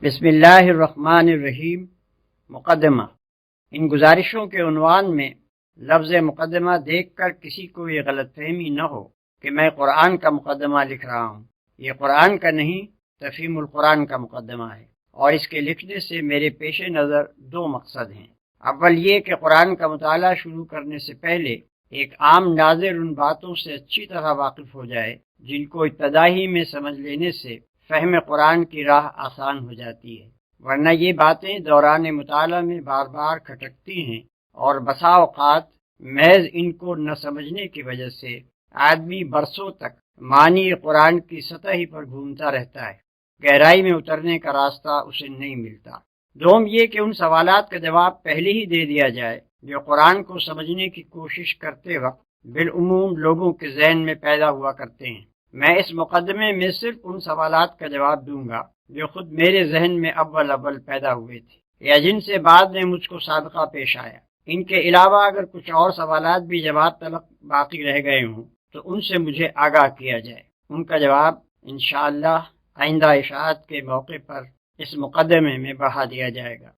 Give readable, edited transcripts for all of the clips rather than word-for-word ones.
بسم اللہ الرحمن الرحیم۔ مقدمہ۔ ان گزارشوں کے عنوان میں لفظ مقدمہ دیکھ کر کسی کو یہ غلط فہمی نہ ہو کہ میں قرآن کا مقدمہ لکھ رہا ہوں۔ یہ قرآن کا نہیں، تفہیم القرآن کا مقدمہ ہے، اور اس کے لکھنے سے میرے پیش نظر دو مقصد ہیں۔ اول یہ کہ قرآن کا مطالعہ شروع کرنے سے پہلے ایک عام ناظر ان باتوں سے اچھی طرح واقف ہو جائے جن کو ابتدائی میں سمجھ لینے سے فہم قرآن کی راہ آسان ہو جاتی ہے، ورنہ یہ باتیں دوران مطالعہ میں بار بار کھٹکتی ہیں اور بسا اوقات محض ان کو نہ سمجھنے کی وجہ سے آدمی برسوں تک معنی قرآن کی سطح ہی پر گھومتا رہتا ہے، گہرائی میں اترنے کا راستہ اسے نہیں ملتا۔ دوم یہ کہ ان سوالات کا جواب پہلے ہی دے دیا جائے جو قرآن کو سمجھنے کی کوشش کرتے وقت بالعموم لوگوں کے ذہن میں پیدا ہوا کرتے ہیں۔ میں اس مقدمے میں صرف ان سوالات کا جواب دوں گا جو خود میرے ذہن میں اول پیدا ہوئے تھے یا جن سے بعد میں مجھ کو سابقہ پیش آیا۔ ان کے علاوہ اگر کچھ اور سوالات بھی جواب طلب باقی رہ گئے ہوں تو ان سے مجھے آگاہ کیا جائے، ان کا جواب انشاءاللہ آئندہ اشاعت کے موقع پر اس مقدمے میں بڑھا دیا جائے گا۔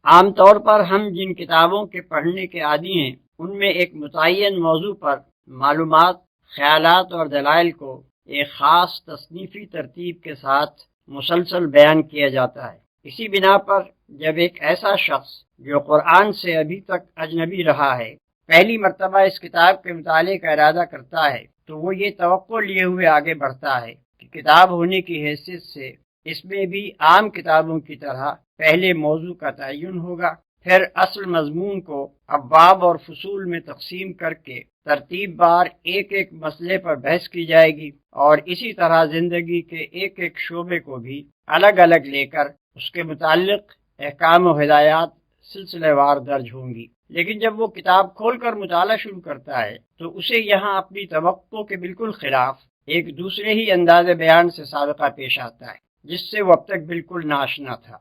عام طور پر ہم جن کتابوں کے پڑھنے کے عادی ہیں ان میں ایک متعین موضوع پر معلومات، خیالات اور دلائل کو ایک خاص تصنیفی ترتیب کے ساتھ مسلسل بیان کیا جاتا ہے۔ اسی بنا پر جب ایک ایسا شخص جو قرآن سے ابھی تک اجنبی رہا ہے پہلی مرتبہ اس کتاب کے مطالعے کا ارادہ کرتا ہے تو وہ یہ توقع لیے ہوئے آگے بڑھتا ہے کہ کتاب ہونے کی حیثیت سے اس میں بھی عام کتابوں کی طرح پہلے موضوع کا تعین ہوگا، پھر اصل مضمون کو ابواب اور فصول میں تقسیم کر کے ترتیب بار ایک ایک مسئلے پر بحث کی جائے گی، اور اسی طرح زندگی کے ایک ایک شعبے کو بھی الگ الگ لے کر اس کے متعلق احکام و ہدایات سلسلہ وار درج ہوں گی۔ لیکن جب وہ کتاب کھول کر مطالعہ شروع کرتا ہے تو اسے یہاں اپنی توقع کے بالکل خلاف ایک دوسرے ہی انداز بیان سے سابقہ پیش آتا ہے جس سے وہ اب تک بالکل ناآشنا تھا۔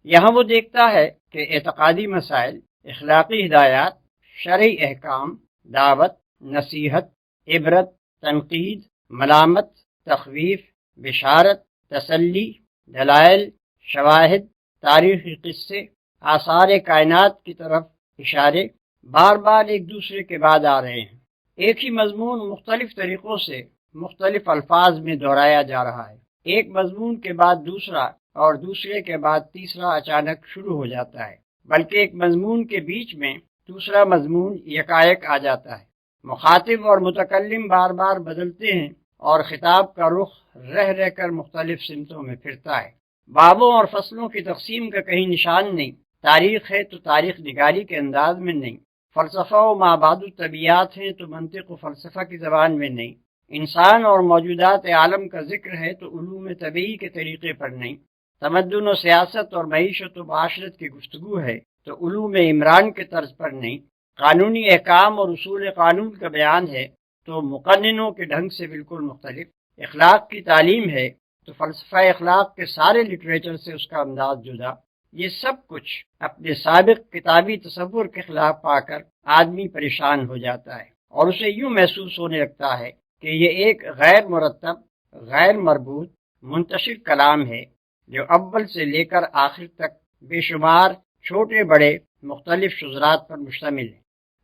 یہاں وہ دیکھتا ہے کہ اعتقادی مسائل، اخلاقی ہدایات، شرعی احکام، دعوت، نصیحت، عبرت، تنقید، ملامت، تخویف، بشارت، تسلی، دلائل، شواہد، تاریخی قصے، آثار کائنات کی طرف اشارے بار بار ایک دوسرے کے بعد آ رہے ہیں۔ ایک ہی مضمون مختلف طریقوں سے مختلف الفاظ میں دہرایا جا رہا ہے، ایک مضمون کے بعد دوسرا اور دوسرے کے بعد تیسرا اچانک شروع ہو جاتا ہے، بلکہ ایک مضمون کے بیچ میں دوسرا مضمون یکایک آ جاتا ہے۔ مخاطب اور متکلم بار بار بدلتے ہیں اور خطاب کا رخ رہ رہ کر مختلف سمتوں میں پھرتا ہے۔ بابوں اور فصلوں کی تقسیم کا کہیں نشان نہیں، تاریخ ہے تو تاریخ نگاری کے انداز میں نہیں، فلسفہ و مابعد الطبیعیات ہے تو منطق و فلسفہ کی زبان میں نہیں، انسان اور موجودات عالم کا ذکر ہے تو علوم طبیعی کے طریقے پر نہیں، تمدن و سیاست اور معیشت و معاشرت کی گفتگو ہے تو علوم عمران کے طرز پر نہیں، قانونی احکام اور اصول قانون کا بیان ہے تو مقننوں کے ڈھنگ سے بالکل مختلف، اخلاق کی تعلیم ہے تو فلسفہ اخلاق کے سارے لٹریچر سے اس کا انداز جدا۔ یہ سب کچھ اپنے سابق کتابی تصور کے خلاف پا کر آدمی پریشان ہو جاتا ہے اور اسے یوں محسوس ہونے لگتا ہے کہ یہ ایک غیر مرتب، غیر مربوط، منتشر کلام ہے جو اول سے لے کر آخر تک بے شمار چھوٹے بڑے مختلف شذرات پر مشتمل ہے،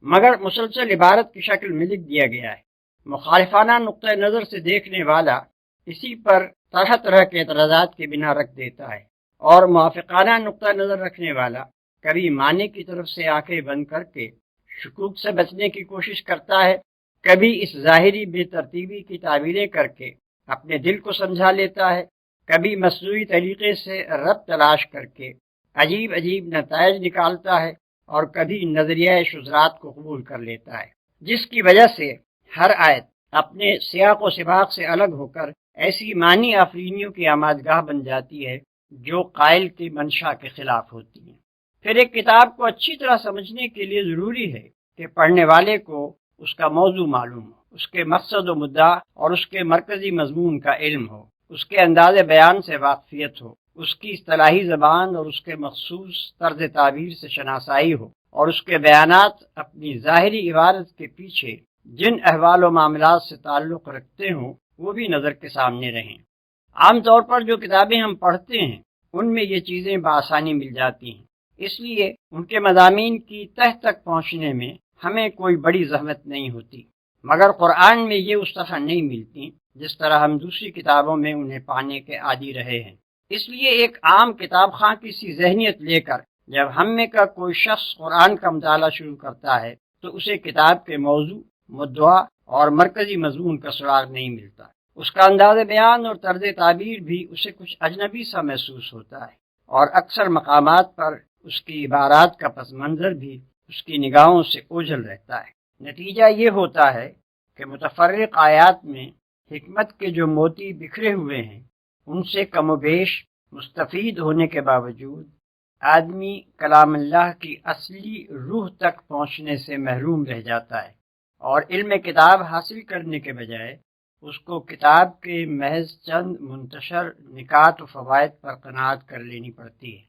مگر مسلسل عبارت کی شکل میں لکھ دیا گیا ہے۔ مخالفانہ نقطہ نظر سے دیکھنے والا اسی پر طرح طرح کے اعتراضات کی بنا رکھ دیتا ہے، اور موافقانہ نقطہ نظر رکھنے والا کبھی معنی کی طرف سے آنکھیں بند کر کے شکوک سے بچنے کی کوشش کرتا ہے، کبھی اس ظاہری بے ترتیبی کی تعبیریں کر کے اپنے دل کو سمجھا لیتا ہے، کبھی مصنوعی طریقے سے ربط تلاش کر کے عجیب عجیب نتائج نکالتا ہے، اور کبھی نظریہ شذرات کو قبول کر لیتا ہے، جس کی وجہ سے ہر آیت اپنے سیاق و سباق سے الگ ہو کر ایسی معنی آفرینیوں کی آمادگاہ بن جاتی ہے جو قائل کی منشا کے خلاف ہوتی ہیں۔ پھر ایک کتاب کو اچھی طرح سمجھنے کے لیے ضروری ہے کہ پڑھنے والے کو اس کا موضوع معلوم ہو، اس کے مقصد و مدعا اور اس کے مرکزی مضمون کا علم ہو، اس کے انداز بیان سے واقفیت ہو، اس کی اصطلاحی زبان اور اس کے مخصوص طرز تعبیر سے شناسائی ہو، اور اس کے بیانات اپنی ظاہری عبارت کے پیچھے جن احوال و معاملات سے تعلق رکھتے ہوں وہ بھی نظر کے سامنے رہیں۔ عام طور پر جو کتابیں ہم پڑھتے ہیں ان میں یہ چیزیں بآسانی مل جاتی ہیں، اس لیے ان کے مضامین کی تہ تک پہنچنے میں ہمیں کوئی بڑی زحمت نہیں ہوتی، مگر قرآن میں یہ اس طرح نہیں ملتی جس طرح ہم دوسری کتابوں میں انہیں پانے کے عادی رہے ہیں۔ اس لیے ایک عام کتاب خواں کی سی ذہنیت لے کر جب ہم میں کا کوئی شخص قرآن کا مطالعہ شروع کرتا ہے تو اسے کتاب کے موضوع، مدعا اور مرکزی مضمون کا سراغ نہیں ملتا۔ اس کا انداز بیان اور طرز تعبیر بھی اسے کچھ اجنبی سا محسوس ہوتا ہے، اور اکثر مقامات پر اس کی عبارات کا پس منظر بھی اس کی نگاہوں سے اوجھل رہتا ہے۔ نتیجہ یہ ہوتا ہے کہ متفرق آیات میں حکمت کے جو موتی بکھرے ہوئے ہیں، ان سے کم و بیش مستفید ہونے کے باوجود آدمی کلام اللہ کی اصلی روح تک پہنچنے سے محروم رہ جاتا ہے، اور علم کتاب حاصل کرنے کے بجائے اس کو کتاب کے محض چند منتشر نکات و فوائد پر قناعت کر لینی پڑتی ہے۔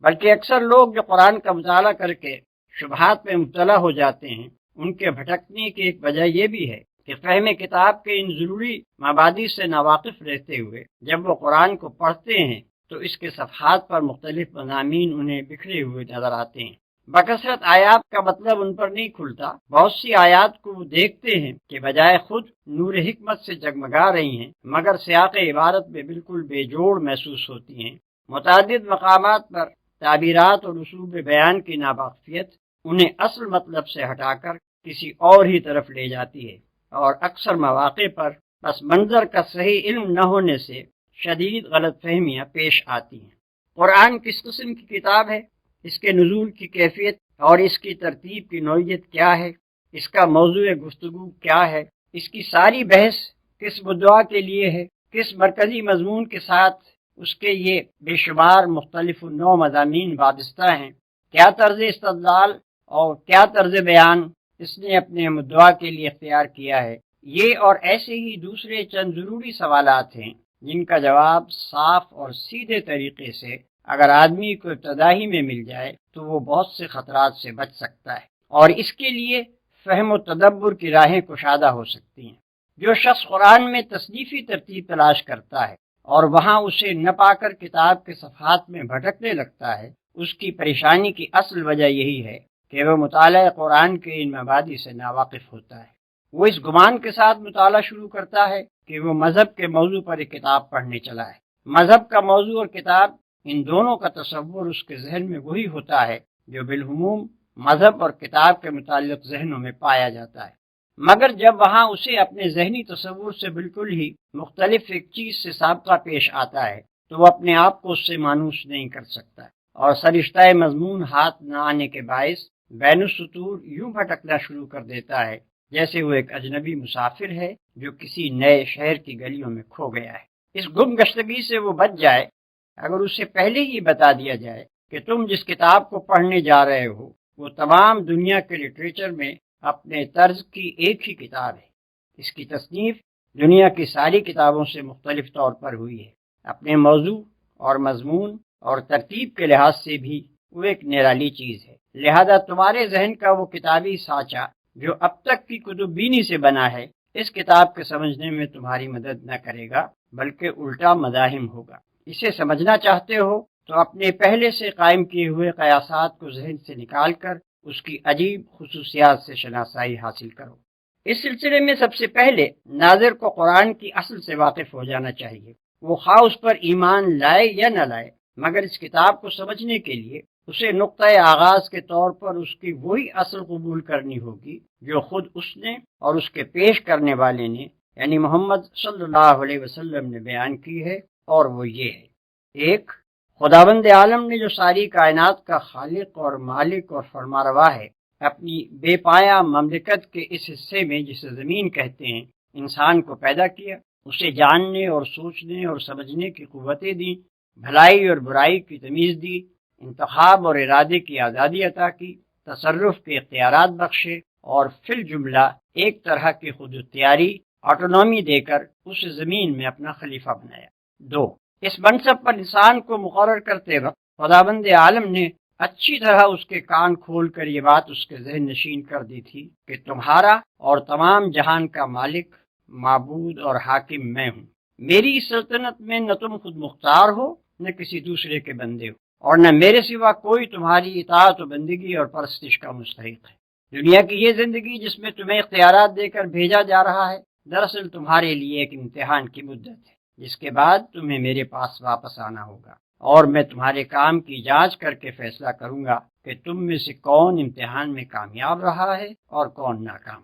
بلکہ اکثر لوگ جو قرآن کا مطالعہ کر کے شبہات میں مبتلا ہو جاتے ہیں، ان کے بھٹکنے کی ایک وجہ یہ بھی ہے کہ فہم کتاب کے ان ضروری مبادی سے ناواقف رہتے ہوئے جب وہ قرآن کو پڑھتے ہیں تو اس کے صفحات پر مختلف مضامین انہیں بکھرے ہوئے نظر آتے ہیں۔ بکثرت آیات کا مطلب ان پر نہیں کھلتا۔ بہت سی آیات کو وہ دیکھتے ہیں کہ بجائے خود نور حکمت سے جگمگا رہی ہیں، مگر سیاق عبارت میں بالکل بے جوڑ محسوس ہوتی ہیں۔ متعدد مقامات پر تعبیرات اور اسلوب بیان کی ناواقفیت انہیں اصل مطلب سے ہٹا کر کسی اور ہی طرف لے جاتی ہے، اور اکثر مواقع پر پس منظر کا صحیح علم نہ ہونے سے شدید غلط فہمیاں پیش آتی ہیں۔ قرآن کس قسم کی کتاب ہے، اس کے نزول کی کیفیت اور اس کی ترتیب کی نوعیت کیا ہے، اس کا موضوع گفتگو کیا ہے، اس کی ساری بحث کس مدعا کے لیے ہے، کس مرکزی مضمون کے ساتھ اس کے یہ بے شمار مختلف نوع مضامین وابستہ ہیں، کیا طرز استدلال اور کیا طرز بیان اس نے اپنے مدعا کے لیے اختیار کیا ہے، یہ اور ایسے ہی دوسرے چند ضروری سوالات ہیں جن کا جواب صاف اور سیدھے طریقے سے اگر آدمی کو ابتدائی میں مل جائے تو وہ بہت سے خطرات سے بچ سکتا ہے، اور اس کے لیے فہم و تدبر کی راہیں کشادہ ہو سکتی ہیں۔ جو شخص قرآن میں تصنیفی ترتیب تلاش کرتا ہے اور وہاں اسے نہ پا کر کتاب کے صفحات میں بھٹکنے لگتا ہے، اس کی پریشانی کی اصل وجہ یہی ہے کہ وہ مطالعہ قرآن کے ان مبادی سے ناواقف ہوتا ہے۔ وہ اس گمان کے ساتھ مطالعہ شروع کرتا ہے کہ وہ مذہب کے موضوع پر ایک کتاب پڑھنے چلا ہے۔ مذہب کا موضوع اور کتاب، ان دونوں کا تصور اس کے ذہن میں وہی ہوتا ہے جو بالعموم مذہب اور کتاب کے متعلق ذہنوں میں پایا جاتا ہے، مگر جب وہاں اسے اپنے ذہنی تصور سے بالکل ہی مختلف ایک چیز سے سابقہ پیش آتا ہے تو وہ اپنے آپ کو اس سے مانوس نہیں کر سکتا، اور سرشتہ مضمون ہاتھ نہ آنے کے باعث بین السطور یوں بھٹکنا شروع کر دیتا ہے جیسے وہ ایک اجنبی مسافر ہے جو کسی نئے شہر کی گلیوں میں کھو گیا ہے۔ اس گم گشتگی سے وہ بچ جائے اگر اسے پہلے ہی بتا دیا جائے کہ تم جس کتاب کو پڑھنے جا رہے ہو وہ تمام دنیا کے لٹریچر میں اپنے طرز کی ایک ہی کتاب ہے۔ اس کی تصنیف دنیا کی ساری کتابوں سے مختلف طور پر ہوئی ہے، اپنے موضوع اور مضمون اور ترتیب کے لحاظ سے بھی وہ ایک نرالی چیز ہے، لہذا تمہارے ذہن کا وہ کتابی سانچہ جو اب تک کی کتب بینی سے بنا ہے اس کتاب کے سمجھنے میں تمہاری مدد نہ کرے گا بلکہ الٹا مزاحم ہوگا۔ اسے سمجھنا چاہتے ہو تو اپنے پہلے سے قائم کیے ہوئے قیاسات کو ذہن سے نکال کر اس کی عجیب خصوصیات سے شناسائی حاصل کرو۔ اس سلسلے میں سب سے پہلے ناظر کو قرآن کی اصل سے واقف ہو جانا چاہیے، وہ خواہ اس پر ایمان لائے یا نہ لائے، مگر اس کتاب کو سمجھنے کے لیے اسے نقطۂ آغاز کے طور پر اس کی وہی اصل قبول کرنی ہوگی جو خود اس نے اور اس کے پیش کرنے والے نے یعنی محمد صلی اللہ علیہ وسلم نے بیان کی ہے، اور وہ یہ ہے: ایک، خداوند عالم نے جو ساری کائنات کا خالق اور مالک اور فرماروا ہے، اپنی بے پایا مملکت کے اس حصے میں جسے زمین کہتے ہیں انسان کو پیدا کیا، اسے جاننے اور سوچنے اور سمجھنے کی قوتیں دیں، بھلائی اور برائی کی تمیز دی، انتخاب اور ارادے کی آزادی عطا کی، تصرف کے اختیارات بخشے، اور فی الجملہ ایک طرح کی خود اختیاری آٹونومی دے کر اس زمین میں اپنا خلیفہ بنایا۔ دو، اس منصب پر انسان کو مقرر کرتے وقت خداوند عالم نے اچھی طرح اس کے کان کھول کر یہ بات اس کے ذہن نشین کر دی تھی کہ تمہارا اور تمام جہان کا مالک، معبود اور حاکم میں ہوں۔ میری سلطنت میں نہ تم خود مختار ہو نہ کسی دوسرے کے بندے ہو، اور نہ میرے سوا کوئی تمہاری اطاعت و بندگی اور پرستش کا مستحق ہے۔ دنیا کی یہ زندگی جس میں تمہیں اختیارات دے کر بھیجا جا رہا ہے، دراصل تمہارے لیے ایک امتحان کی مدت ہے، جس کے بعد تمہیں میرے پاس واپس آنا ہوگا، اور میں تمہارے کام کی جانچ کر کے فیصلہ کروں گا کہ تم میں سے کون امتحان میں کامیاب رہا ہے اور کون ناکام۔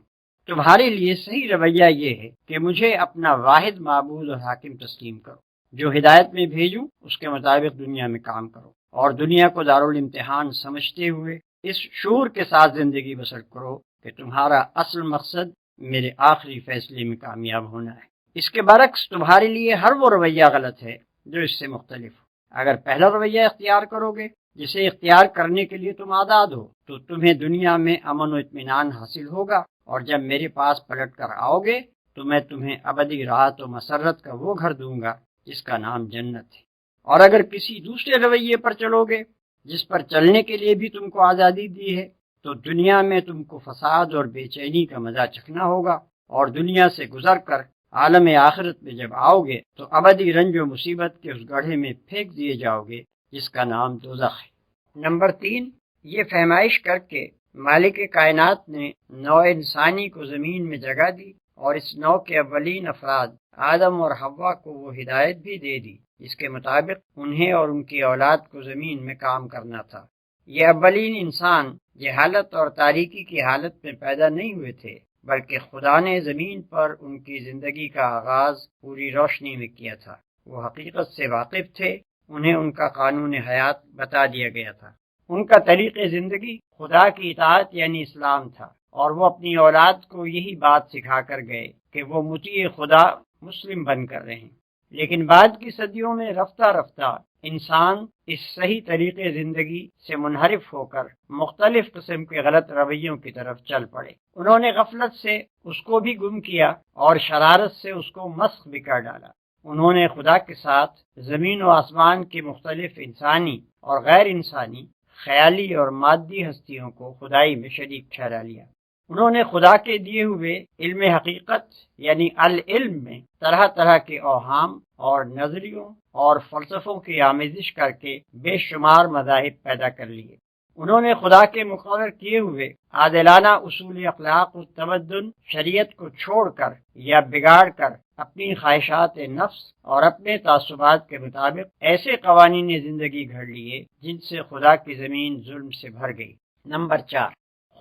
تمہارے لیے صحیح رویہ یہ ہے کہ مجھے اپنا واحد معبود اور حاکم تسلیم کرو، جو ہدایت میں بھیجوں اس کے مطابق دنیا میں کام کرو، اور دنیا کو دارالامتحان سمجھتے ہوئے اس شعور کے ساتھ زندگی بسر کرو کہ تمہارا اصل مقصد میرے آخری فیصلے میں کامیاب ہونا ہے۔ اس کے برعکس تمہارے لیے ہر وہ رویہ غلط ہے جو اس سے مختلف ہو۔ اگر پہلا رویہ اختیار کرو گے جسے اختیار کرنے کے لیے تم آزاد ہو، تو تمہیں دنیا میں امن و اطمینان حاصل ہوگا، اور جب میرے پاس پلٹ کر آؤ گے تو میں تمہیں ابدی راحت و مسرت کا وہ گھر دوں گا جس کا نام جنت ہے۔ اور اگر کسی دوسرے رویے پر چلو گے جس پر چلنے کے لیے بھی تم کو آزادی دی ہے، تو دنیا میں تم کو فساد اور بے چینی کا مزہ چکھنا ہوگا، اور دنیا سے گزر کر عالم آخرت میں جب آؤ گے تو ابدی رنج و مصیبت کے اس گڑھے میں پھینک دیے جاؤ گے جس کا نام دوزخ ہے۔ نمبر 3، یہ فہمائش کر کے مالک کائنات نے نوع انسانی کو زمین میں جگہ دی، اور اس نوع کے اولین افراد آدم اور حوا کو وہ ہدایت بھی دے دی جس کے مطابق انہیں اور ان کی اولاد کو زمین میں کام کرنا تھا۔ یہ اولین انسان جہالت اور تاریکی کی حالت میں پیدا نہیں ہوئے تھے، بلکہ خدا نے زمین پر ان کی زندگی کا آغاز پوری روشنی میں کیا تھا۔ وہ حقیقت سے واقف تھے، انہیں ان کا قانون حیات بتا دیا گیا تھا۔ ان کا طریق زندگی خدا کی اطاعت یعنی اسلام تھا، اور وہ اپنی اولاد کو یہی بات سکھا کر گئے کہ وہ مطیع خدا مسلم بن کر رہیں۔ لیکن بعد کی صدیوں میں رفتہ رفتہ انسان اس صحیح طریقے زندگی سے منحرف ہو کر مختلف قسم کے غلط رویوں کی طرف چل پڑے۔ انہوں نے غفلت سے اس کو بھی گم کیا اور شرارت سے اس کو مسخ بھی کر ڈالا۔ انہوں نے خدا کے ساتھ زمین و آسمان کی مختلف انسانی اور غیر انسانی، خیالی اور مادی ہستیوں کو خدائی میں شریک ٹھہرا لیا۔ انہوں نے خدا کے دیے ہوئے علم حقیقت یعنی العلم میں طرح طرح کے اوہام اور نظریوں اور فلسفوں کی آمیزش کر کے بے شمار مذاہب پیدا کر لیے۔ انہوں نے خدا کے مقرر کیے ہوئے عادلانہ اصول اخلاق و تمدن شریعت کو چھوڑ کر یا بگاڑ کر اپنی خواہشات نفس اور اپنے تعصبات کے مطابق ایسے قوانین زندگی گھڑ لیے جن سے خدا کی زمین ظلم سے بھر گئی۔ نمبر 4،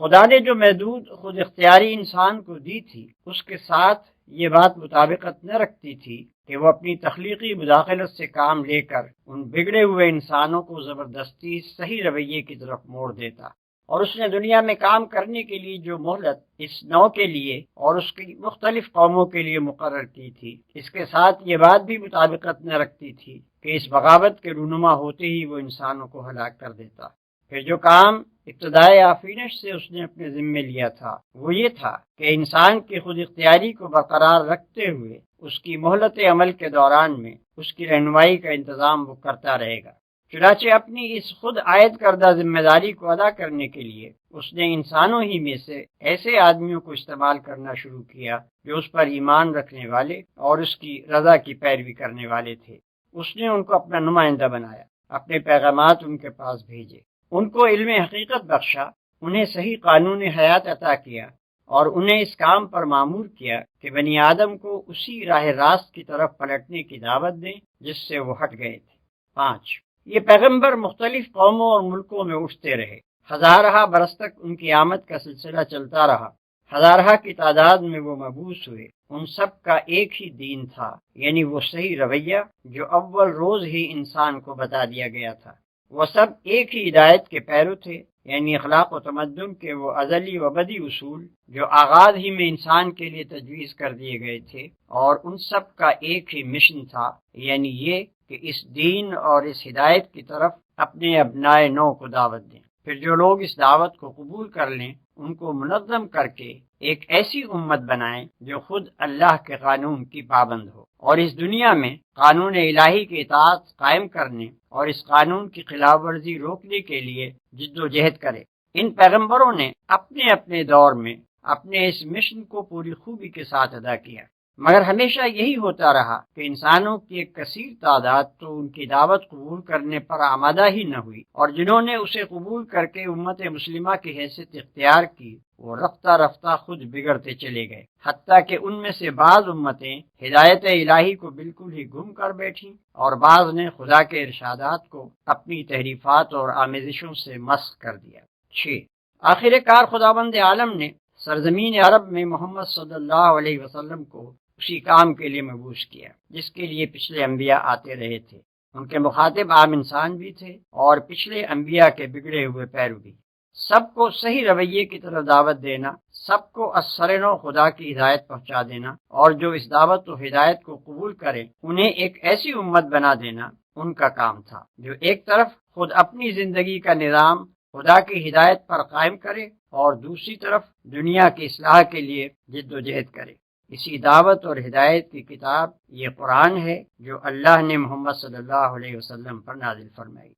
خدا نے جو محدود خود اختیاری انسان کو دی تھی اس کے ساتھ یہ بات مطابقت نہ رکھتی تھی کہ وہ اپنی تخلیقی مداخلت سے کام لے کر ان بگڑے ہوئے انسانوں کو زبردستی صحیح رویے کی طرف موڑ دیتا، اور اس نے دنیا میں کام کرنے کے لیے جو مہلت اس نوع کے لیے اور اس کی مختلف قوموں کے لیے مقرر کی تھی، اس کے ساتھ یہ بات بھی مطابقت نہ رکھتی تھی کہ اس بغاوت کے رونما ہوتے ہی وہ انسانوں کو ہلاک کر دیتا۔ پھر جو کام ابتدائے آفرینش سے اس نے اپنے ذمے لیا تھا وہ یہ تھا کہ انسان کی خود اختیاری کو برقرار رکھتے ہوئے اس کی مہلت عمل کے دوران میں اس کی رہنمائی کا انتظام وہ کرتا رہے گا۔ چنانچہ اپنی اس خود عائد کردہ ذمہ داری کو ادا کرنے کے لیے اس نے انسانوں ہی میں سے ایسے آدمیوں کو استعمال کرنا شروع کیا جو اس پر ایمان رکھنے والے اور اس کی رضا کی پیروی کرنے والے تھے۔ اس نے ان کو اپنا نمائندہ بنایا، اپنے پیغامات ان کے پاس بھیجے، ان کو علم حقیقت بخشا، انہیں صحیح قانون حیات عطا کیا، اور انہیں اس کام پر مامور کیا کہ بنی آدم کو اسی راہ راست کی طرف پلٹنے کی دعوت دیں جس سے وہ ہٹ گئے تھے۔ 5، یہ پیغمبر مختلف قوموں اور ملکوں میں اٹھتے رہے، ہزارہ برس تک ان کی آمد کا سلسلہ چلتا رہا، ہزارہ کی تعداد میں وہ مبعوث ہوئے۔ ان سب کا ایک ہی دین تھا، یعنی وہ صحیح رویہ جو اول روز ہی انسان کو بتا دیا گیا تھا۔ وہ سب ایک ہی ہدایت کے پیرو تھے، یعنی اخلاق و تمدن کے وہ ازلی و ابدی اصول جو آغاز ہی میں انسان کے لیے تجویز کر دیے گئے تھے، اور ان سب کا ایک ہی مشن تھا، یعنی یہ کہ اس دین اور اس ہدایت کی طرف اپنے ابنائے نو کو دعوت دیں۔ پھر جو لوگ اس دعوت کو قبول کر لیں ان کو منظم کر کے ایک ایسی امت بنائیں جو خود اللہ کے قانون کی پابند ہو، اور اس دنیا میں قانون الہی کی اطاعت قائم کرنے اور اس قانون کی خلاف ورزی روکنے کے لیے جد و جہد کرے۔ ان پیغمبروں نے اپنے اپنے دور میں اپنے اس مشن کو پوری خوبی کے ساتھ ادا کیا۔ مگر ہمیشہ یہی ہوتا رہا کہ انسانوں کی ایک کثیر تعداد تو ان کی دعوت قبول کرنے پر آمادہ ہی نہ ہوئی، اور جنہوں نے اسے قبول کر کے امت مسلمہ کی حیثیت اختیار کی وہ رفتہ رفتہ خود بگڑتے چلے گئے، حتیٰ کہ ان میں سے بعض امتیں ہدایت الہی کو بالکل ہی گم کر بیٹھیں اور بعض نے خدا کے ارشادات کو اپنی تحریفات اور آمیزشوں سے مسخ کر دیا۔ 6۔ آخر کار خداوند عالم نے سرزمین عرب میں محمد صلی اللہ علیہ وسلم کو اسی کام کے لیے مبعوث کیا جس کے لیے پچھلے انبیاء آتے رہے تھے۔ ان کے مخاطب عام انسان بھی تھے اور پچھلے انبیاء کے بگڑے ہوئے پیرو بھی۔ سب کو صحیح رویے کی طرف دعوت دینا، سب کو از نو خدا کی ہدایت پہنچا دینا، اور جو اس دعوت و ہدایت کو قبول کریں انہیں ایک ایسی امت بنا دینا ان کا کام تھا جو ایک طرف خود اپنی زندگی کا نظام خدا کی ہدایت پر قائم کرے اور دوسری طرف دنیا کی اصلاح کے لیے جد و جہد کرے۔ اسی دعوت اور ہدایت کی کتاب یہ قرآن ہے جو اللہ نے محمد صلی اللہ علیہ وسلم پر نازل فرمائی۔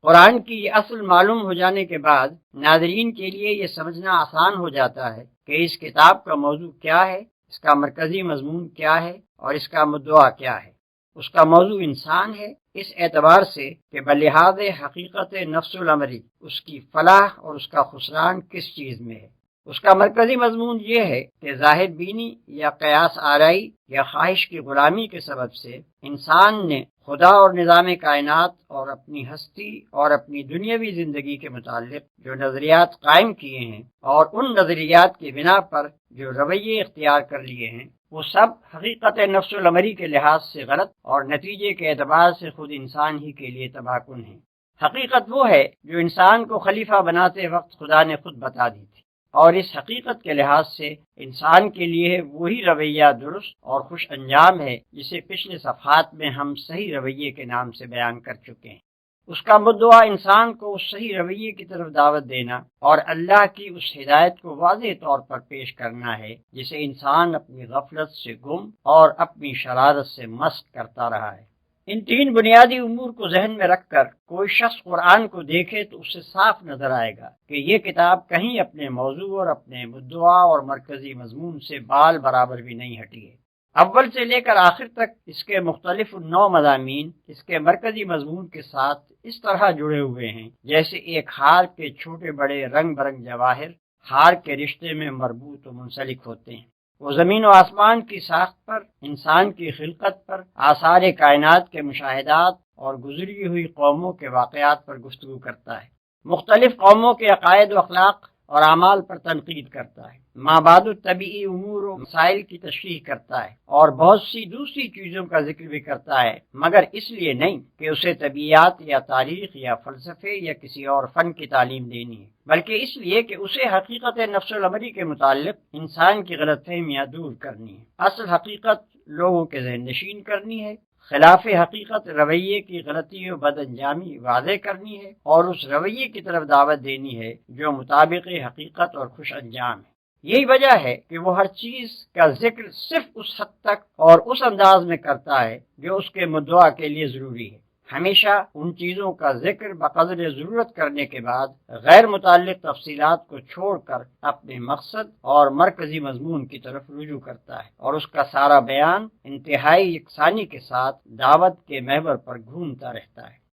قرآن کی یہ اصل معلوم ہو جانے کے بعد ناظرین کے لیے یہ سمجھنا آسان ہو جاتا ہے کہ اس کتاب کا موضوع کیا ہے، اس کا مرکزی مضمون کیا ہے اور اس کا مدعا کیا ہے۔ اس کا موضوع انسان ہے، اس اعتبار سے کہ بلحاظ حقیقت نفس الامری اس کی فلاح اور اس کا خسران کس چیز میں ہے۔ اس کا مرکزی مضمون یہ ہے کہ ظاہر بینی یا قیاس آرائی یا خواہش کی غلامی کے سبب سے انسان نے خدا اور نظام کائنات اور اپنی ہستی اور اپنی دنیاوی زندگی کے متعلق جو نظریات قائم کیے ہیں اور ان نظریات کی بنا پر جو رویے اختیار کر لیے ہیں وہ سب حقیقت نفس الامری کے لحاظ سے غلط اور نتیجے کے اعتبار سے خود انسان ہی کے لیے تباہ کن ہیں۔ حقیقت وہ ہے جو انسان کو خلیفہ بناتے وقت خدا نے خود بتا دی تھی، اور اس حقیقت کے لحاظ سے انسان کے لیے وہی رویہ درست اور خوش انجام ہے جسے پچھلے صفحات میں ہم صحیح رویے کے نام سے بیان کر چکے ہیں۔ اس کا مدعا انسان کو اس صحیح رویے کی طرف دعوت دینا اور اللہ کی اس ہدایت کو واضح طور پر پیش کرنا ہے جسے انسان اپنی غفلت سے گم اور اپنی شرارت سے مست کرتا رہا ہے۔ ان تین بنیادی امور کو ذہن میں رکھ کر کوئی شخص قرآن کو دیکھے تو اسے صاف نظر آئے گا کہ یہ کتاب کہیں اپنے موضوع اور اپنے مدعا اور مرکزی مضمون سے بال برابر بھی نہیں ہٹی ہے۔ اول سے لے کر آخر تک اس کے مختلف نو مضامین اس کے مرکزی مضمون کے ساتھ اس طرح جڑے ہوئے ہیں جیسے ایک ہار کے چھوٹے بڑے رنگ برنگ جواہر ہار کے رشتے میں مربوط و منسلک ہوتے ہیں۔ وہ زمین و آسمان کی ساخت پر، انسان کی خلقت پر، آثار کائنات کے مشاہدات اور گزری ہوئی قوموں کے واقعات پر گفتگو کرتا ہے، مختلف قوموں کے عقائد و اخلاق اور اعمال پر تنقید کرتا ہے، مابعد الطبیعی امور و مسائل کی تشریح کرتا ہے اور بہت سی دوسری چیزوں کا ذکر بھی کرتا ہے، مگر اس لیے نہیں کہ اسے طبیعیات یا تاریخ یا فلسفے یا کسی اور فن کی تعلیم دینی ہے، بلکہ اس لیے کہ اسے حقیقت نفس الامری کے متعلق انسان کی غلط فہمیاں دور کرنی ہے، اصل حقیقت لوگوں کے ذہن نشین کرنی ہے، خلاف حقیقت رویے کی غلطی و بد انجامی واضح کرنی ہے اور اس رویے کی طرف دعوت دینی ہے جو مطابق حقیقت اور خوش انجام ہے۔ یہی وجہ ہے کہ وہ ہر چیز کا ذکر صرف اس حد تک اور اس انداز میں کرتا ہے جو اس کے مدعا کے لیے ضروری ہے، ہمیشہ ان چیزوں کا ذکر بقدر ضرورت کرنے کے بعد غیر متعلق تفصیلات کو چھوڑ کر اپنے مقصد اور مرکزی مضمون کی طرف رجوع کرتا ہے، اور اس کا سارا بیان انتہائی یکسانی کے ساتھ دعوت کے محور پر گھومتا رہتا ہے۔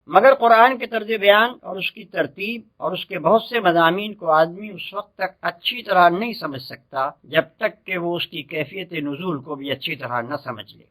مگر قرآن کے طرز بیان اور اس کی ترتیب اور اس کے بہت سے مضامین کو آدمی اس وقت تک اچھی طرح نہیں سمجھ سکتا جب تک کہ وہ اس کی کیفیت نزول کو بھی اچھی طرح نہ سمجھ لے۔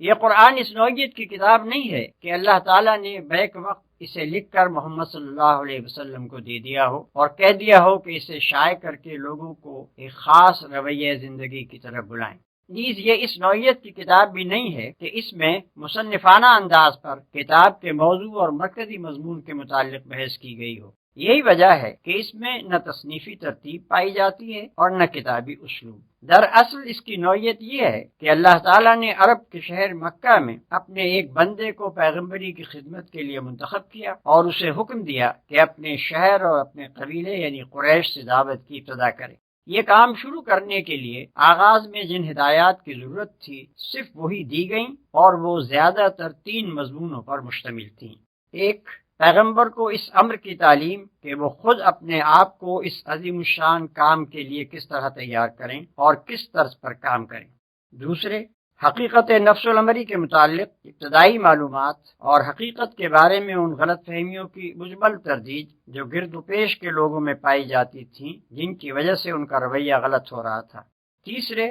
یہ قرآن اس نوعیت کی کتاب نہیں ہے کہ اللہ تعالیٰ نے بیک وقت اسے لکھ کر محمد صلی اللہ علیہ وسلم کو دے دیا ہو اور کہہ دیا ہو کہ اسے شائع کر کے لوگوں کو ایک خاص رویہ زندگی کی طرف بلائیں۔ نیز یہ اس نوعیت کی کتاب بھی نہیں ہے کہ اس میں مصنفانہ انداز پر کتاب کے موضوع اور مرکزی مضمون کے متعلق بحث کی گئی ہو۔ یہی وجہ ہے کہ اس میں نہ تصنیفی ترتیب پائی جاتی ہے اور نہ کتابی اسلوب۔ دراصل اس کی نوعیت یہ ہے کہ اللہ تعالیٰ نے عرب کے شہر مکہ میں اپنے ایک بندے کو پیغمبری کی خدمت کے لیے منتخب کیا اور اسے حکم دیا کہ اپنے شہر اور اپنے قبیلے یعنی قریش سے دعوت کی ابتدا کرے۔ یہ کام شروع کرنے کے لیے آغاز میں جن ہدایات کی ضرورت تھی صرف وہی دی گئیں اور وہ زیادہ تر 3 مضمونوں پر مشتمل تھیں۔ ایک، پیغمبر کو اس امر کی تعلیم کہ وہ خود اپنے آپ کو اس عظیم الشان کام کے لیے کس طرح تیار کریں اور کس طرز پر کام کریں۔ دوسرے، حقیقت نفس الامری کے متعلق ابتدائی معلومات اور حقیقت کے بارے میں ان غلط فہمیوں کی مجمل تردید جو گرد و پیش کے لوگوں میں پائی جاتی تھیں، جن کی وجہ سے ان کا رویہ غلط ہو رہا تھا۔ تیسرے،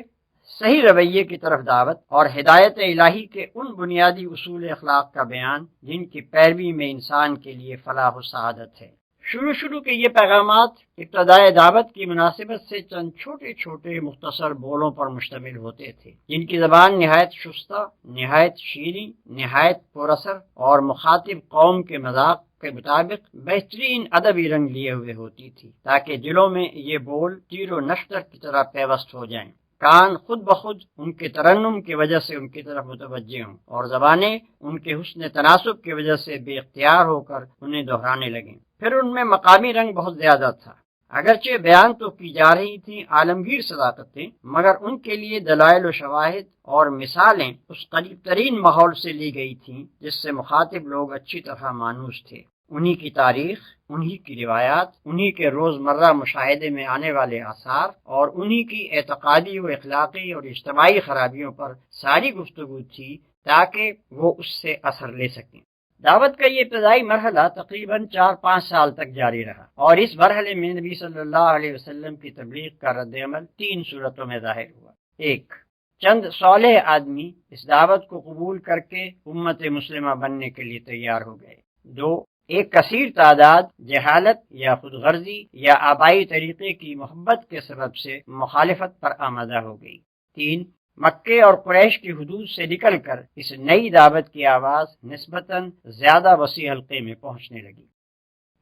صحیح رویے کی طرف دعوت اور ہدایت الہی کے ان بنیادی اصول اخلاق کا بیان جن کی پیروی میں انسان کے لیے فلاح و سعادت ہے۔ شروع کے یہ پیغامات ابتدائے دعوت کی مناسبت سے چند چھوٹے چھوٹے مختصر بولوں پر مشتمل ہوتے تھے، جن کی زبان نہایت شستہ، نہایت شیریں، نہایت پر اثر اور مخاطب قوم کے مذاق کے مطابق بہترین ادبی رنگ لیے ہوئے ہوتی تھی، تاکہ دلوں میں یہ بول تیر و نشتر کی طرح پیوست ہو جائیں، کان خود بخود ان کے ترنم کی وجہ سے ان کی طرف متوجہ ہوں، اور زبانیں ان کے حسن تناسب کی وجہ سے بے اختیار ہو کر انہیں دہرانے لگیں۔ پھر ان میں مقامی رنگ بہت زیادہ تھا، اگرچہ بیان تو کی جا رہی تھیں عالمگیر صداقتیں، مگر ان کے لیے دلائل و شواہد اور مثالیں اس قریب ترین ماحول سے لی گئی تھیں جس سے مخاطب لوگ اچھی طرح مانوس تھے۔ انہی کی تاریخ، انہی کی روایات، انہی کے روزمرہ مشاہدے میں آنے والے آثار اور انہی کی اعتقادی و اخلاقی اور اجتماعی خرابیوں پر ساری گفتگو تھی تاکہ وہ اس سے اثر لے سکیں۔ دعوت کا یہ ابتدائی مرحلہ تقریباً 4-5 سال تک جاری رہا، اور اس مرحلے میں نبی صلی اللہ علیہ وسلم کی تبلیغ کا رد عمل 3 صورتوں میں ظاہر ہوا۔ 1، چند صالح آدمی اس دعوت کو قبول کر کے امت مسلمہ بننے کے لیے تیار ہو گئے۔ 2، ایک کثیر تعداد جہالت یا خود غرضی یا آبائی طریقے کی محبت کے سبب سے مخالفت پر آمادہ ہو گئی۔ 3، مکے اور قریش کی حدود سے نکل کر اس نئی دعوت کی آواز نسبتاً زیادہ وسیع حلقے میں پہنچنے لگی۔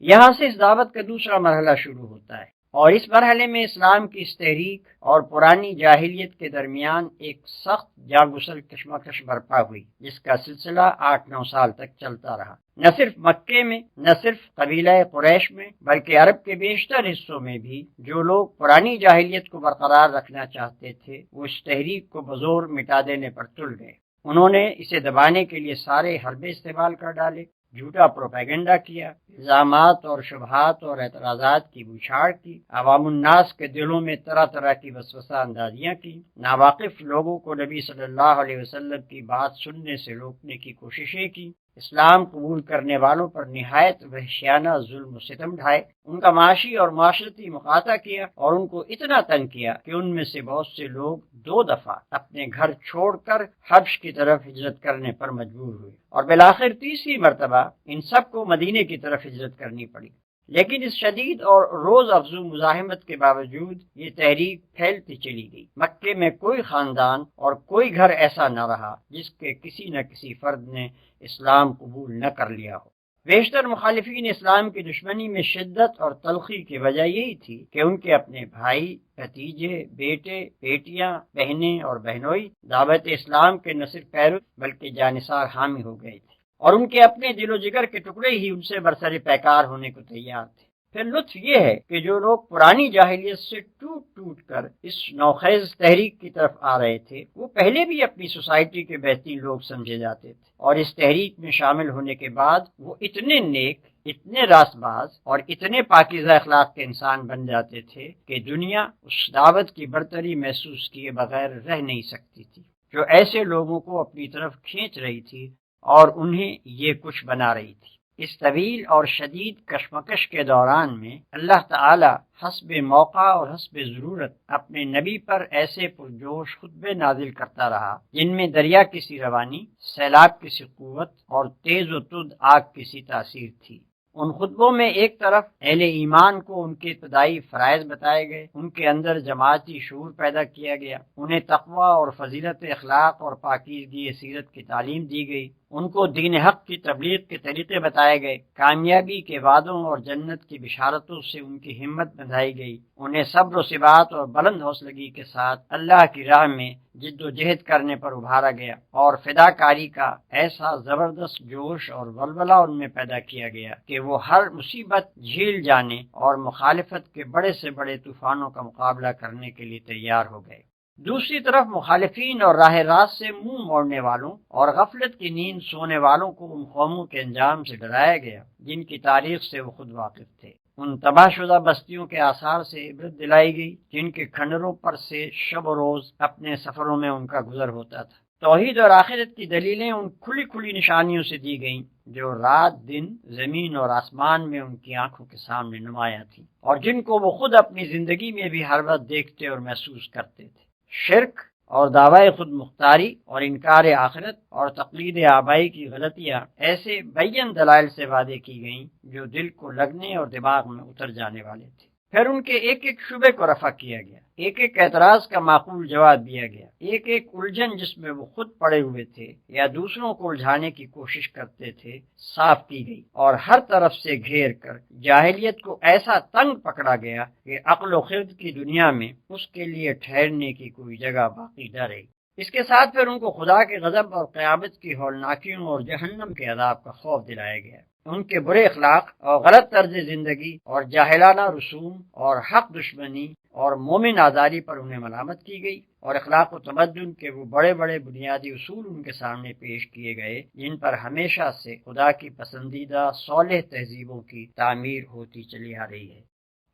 یہاں سے اس دعوت کا دوسرا مرحلہ شروع ہوتا ہے، اور اس مرحلے میں اسلام کی اس تحریک اور پرانی جاہلیت کے درمیان ایک سخت جاگسل کشمکش برپا ہوئی، جس کا سلسلہ 8-9 سال تک چلتا رہا۔ نہ صرف مکے میں، نہ صرف قبیلہ قریش میں، بلکہ عرب کے بیشتر حصوں میں بھی جو لوگ پرانی جاہلیت کو برقرار رکھنا چاہتے تھے، وہ اس تحریک کو بزور مٹا دینے پر تل گئے۔ انہوں نے اسے دبانے کے لیے سارے حربے استعمال کر ڈالے، جھوٹا پروپیگنڈا کیا، الزامات اور شبہات اور اعتراضات کی بوچھاڑ کی، عوام الناس کے دلوں میں طرح طرح کی وسوسہ اندازیاں کی، ناواقف لوگوں کو نبی صلی اللہ علیہ وسلم کی بات سننے سے روکنے کی کوششیں کی، اسلام قبول کرنے والوں پر نہایت وحشیانہ ظلم و ستم ڈھائے، ان کا معاشی اور معاشرتی مقاطع کیا، اور ان کو اتنا تنگ کیا کہ ان میں سے بہت سے لوگ 2 دفعہ اپنے گھر چھوڑ کر حبش کی طرف ہجرت کرنے پر مجبور ہوئے، اور بالآخر تیسری مرتبہ ان سب کو مدینے کی طرف ہجرت کرنی پڑی۔ لیکن اس شدید اور روز افزوں مزاحمت کے باوجود یہ تحریک پھیلتی چلی گئی۔ مکے میں کوئی خاندان اور کوئی گھر ایسا نہ رہا جس کے کسی نہ کسی فرد نے اسلام قبول نہ کر لیا ہو۔ بیشتر مخالفین اسلام کی دشمنی میں شدت اور تلخی کی وجہ یہی تھی کہ ان کے اپنے بھائی، بھتیجے، بیٹے، بیٹیاں، بہنیں اور بہنوئی دعوت اسلام کے نہ صرف پیرو بلکہ جانثار حامی ہو گئے تھے، اور ان کے اپنے دل و جگر کے ٹکڑے ہی ان سے برسر پیکار ہونے کو تیار تھے۔ پھر لطف یہ ہے کہ جو لوگ پرانی جاہلیت سے ٹوٹ ٹوٹ کر اس نوخیز تحریک کی طرف آ رہے تھے، وہ پہلے بھی اپنی سوسائٹی کے بہترین لوگ سمجھے جاتے تھے، اور اس تحریک میں شامل ہونے کے بعد وہ اتنے نیک، اتنے راست باز اور اتنے پاکیزہ اخلاق کے انسان بن جاتے تھے کہ دنیا اس دعوت کی برتری محسوس کیے بغیر رہ نہیں سکتی تھی جو ایسے لوگوں کو اپنی طرف کھینچ رہی تھی اور انہیں یہ کچھ بنا رہی تھی۔ اس طویل اور شدید کشمکش کے دوران میں اللہ تعالی حسب موقع اور حسب ضرورت اپنے نبی پر ایسے پرجوش خطبے نازل کرتا رہا جن میں دریا کی سی روانی، سیلاب کی سی قوت اور تیز و تند آگ کی سی تاثیر تھی۔ ان خطبوں میں ایک طرف اہل ایمان کو ان کے ابتدائی فرائض بتائے گئے، ان کے اندر جماعتی شعور پیدا کیا گیا، انہیں تقوی اور فضیلت اخلاق اور پاکیزگی سیرت کی تعلیم دی گئی، ان کو دین حق کی تبلیغ کے طریقے بتائے گئے، کامیابی کے وعدوں اور جنت کی بشارتوں سے ان کی ہمت بندھائی گئی، انہیں صبر و ثبات اور بلند حوصلگی کے ساتھ اللہ کی راہ میں جد و جہد کرنے پر ابھارا گیا، اور فداکاری کا ایسا زبردست جوش اور ولولہ ان میں پیدا کیا گیا کہ وہ ہر مصیبت جھیل جانے اور مخالفت کے بڑے سے بڑے طوفانوں کا مقابلہ کرنے کے لیے تیار ہو گئے۔ دوسری طرف مخالفین اور راہ راست سے منہ موڑنے والوں اور غفلت کی نیند سونے والوں کو ان قوموں کے انجام سے ڈرایا گیا جن کی تاریخ سے وہ خود واقف تھے۔ ان تباہ شدہ بستیوں کے آثار سے عبرت دلائی گئی جن کے کھنڈروں پر سے شب و روز اپنے سفروں میں ان کا گزر ہوتا تھا۔ توحید اور آخرت کی دلیلیں ان کھلی کھلی نشانیوں سے دی گئیں جو رات دن زمین اور آسمان میں ان کی آنکھوں کے سامنے نمایاں تھیں، اور جن کو وہ خود اپنی زندگی میں بھی ہر وقت دیکھتے اور محسوس کرتے تھے۔ شرک اور دعوی خود مختاری اور انکار آخرت اور تقلید آبائی کی غلطیاں ایسے بین دلائل سے وعدے کی گئیں جو دل کو لگنے اور دماغ میں اتر جانے والے تھے۔ پھر ان کے ایک ایک شبے کو رفع کیا گیا، ایک ایک اعتراض کا معقول جواب دیا گیا، ایک ایک الجھن جس میں وہ خود پڑے ہوئے تھے یا دوسروں کو الجھانے کی کوشش کرتے تھے صاف کی گئی، اور ہر طرف سے گھیر کر جاہلیت کو ایسا تنگ پکڑا گیا کہ عقل و خرد کی دنیا میں اس کے لیے ٹھہرنے کی کوئی جگہ باقی نہ رہی۔ اس کے ساتھ پھر ان کو خدا کے غضب اور قیامت کی ہولناکیوں اور جہنم کے عذاب کا خوف دلایا گیا۔ ان کے برے اخلاق اور غلط طرز زندگی اور جاہلانہ رسوم اور حق دشمنی اور مومن آزاری پر انہیں ملامت کی گئی، اور اخلاق و تمدن کے وہ بڑے بڑے بنیادی اصول ان کے سامنے پیش کیے گئے جن پر ہمیشہ سے خدا کی پسندیدہ صالح تہذیبوں کی تعمیر ہوتی چلی آ رہی ہے۔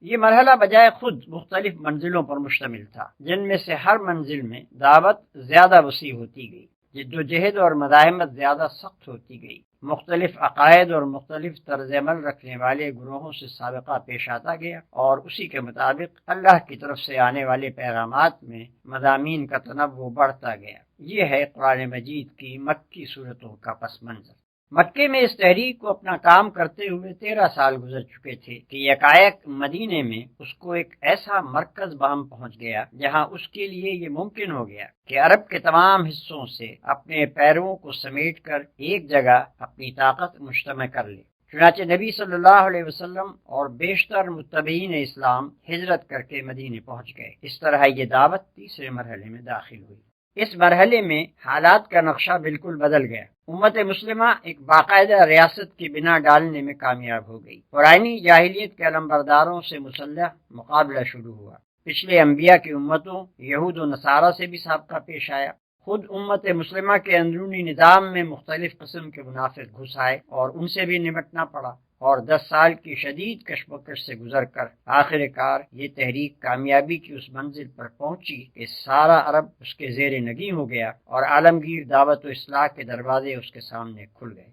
یہ مرحلہ بجائے خود مختلف منزلوں پر مشتمل تھا، جن میں سے ہر منزل میں دعوت زیادہ وسیع ہوتی گئی، جد و جہد اور مزاحمت زیادہ سخت ہوتی گئی، مختلف عقائد اور مختلف طرز عمل رکھنے والے گروہوں سے سابقہ پیش آتا گیا، اور اسی کے مطابق اللہ کی طرف سے آنے والے پیغامات میں مضامین کا تنوع بڑھتا گیا۔ یہ ہے قرآن مجید کی مکی صورتوں کا پس منظر۔ مکے میں اس تحریک کو اپنا کام کرتے ہوئے 13 سال گزر چکے تھے کہ یکایک مدینے میں اس کو ایک ایسا مرکز بہم پہنچ گیا جہاں اس کے لیے یہ ممکن ہو گیا کہ عرب کے تمام حصوں سے اپنے پیرووں کو سمیٹ کر ایک جگہ اپنی طاقت مجتمع کر لے۔ چنانچہ نبی صلی اللہ علیہ وسلم اور بیشتر متبعین اسلام ہجرت کر کے مدینے پہنچ گئے۔ اس طرح یہ دعوت تیسرے مرحلے میں داخل ہوئی۔ اس مرحلے میں حالات کا نقشہ بالکل بدل گیا۔ امت مسلمہ ایک باقاعدہ ریاست کی بنا ڈالنے میں کامیاب ہو گئی۔ پرانی جاہلیت کے علمبرداروں سے مسلح مقابلہ شروع ہوا۔ پچھلے انبیاء کی امتوں یہود و نصارہ سے بھی سابقہ پیش آیا۔ خود امت مسلمہ کے اندرونی نظام میں مختلف قسم کے منافق گھس آئے اور ان سے بھی نمٹنا پڑا، اور 10 سال کی شدید کشمکش سے گزر کر آخر کار یہ تحریک کامیابی کی اس منزل پر پہنچی کہ سارا عرب اس کے زیر نگیں ہو گیا اور عالمگیر دعوت و اصلاح کے دروازے اس کے سامنے کھل گئے۔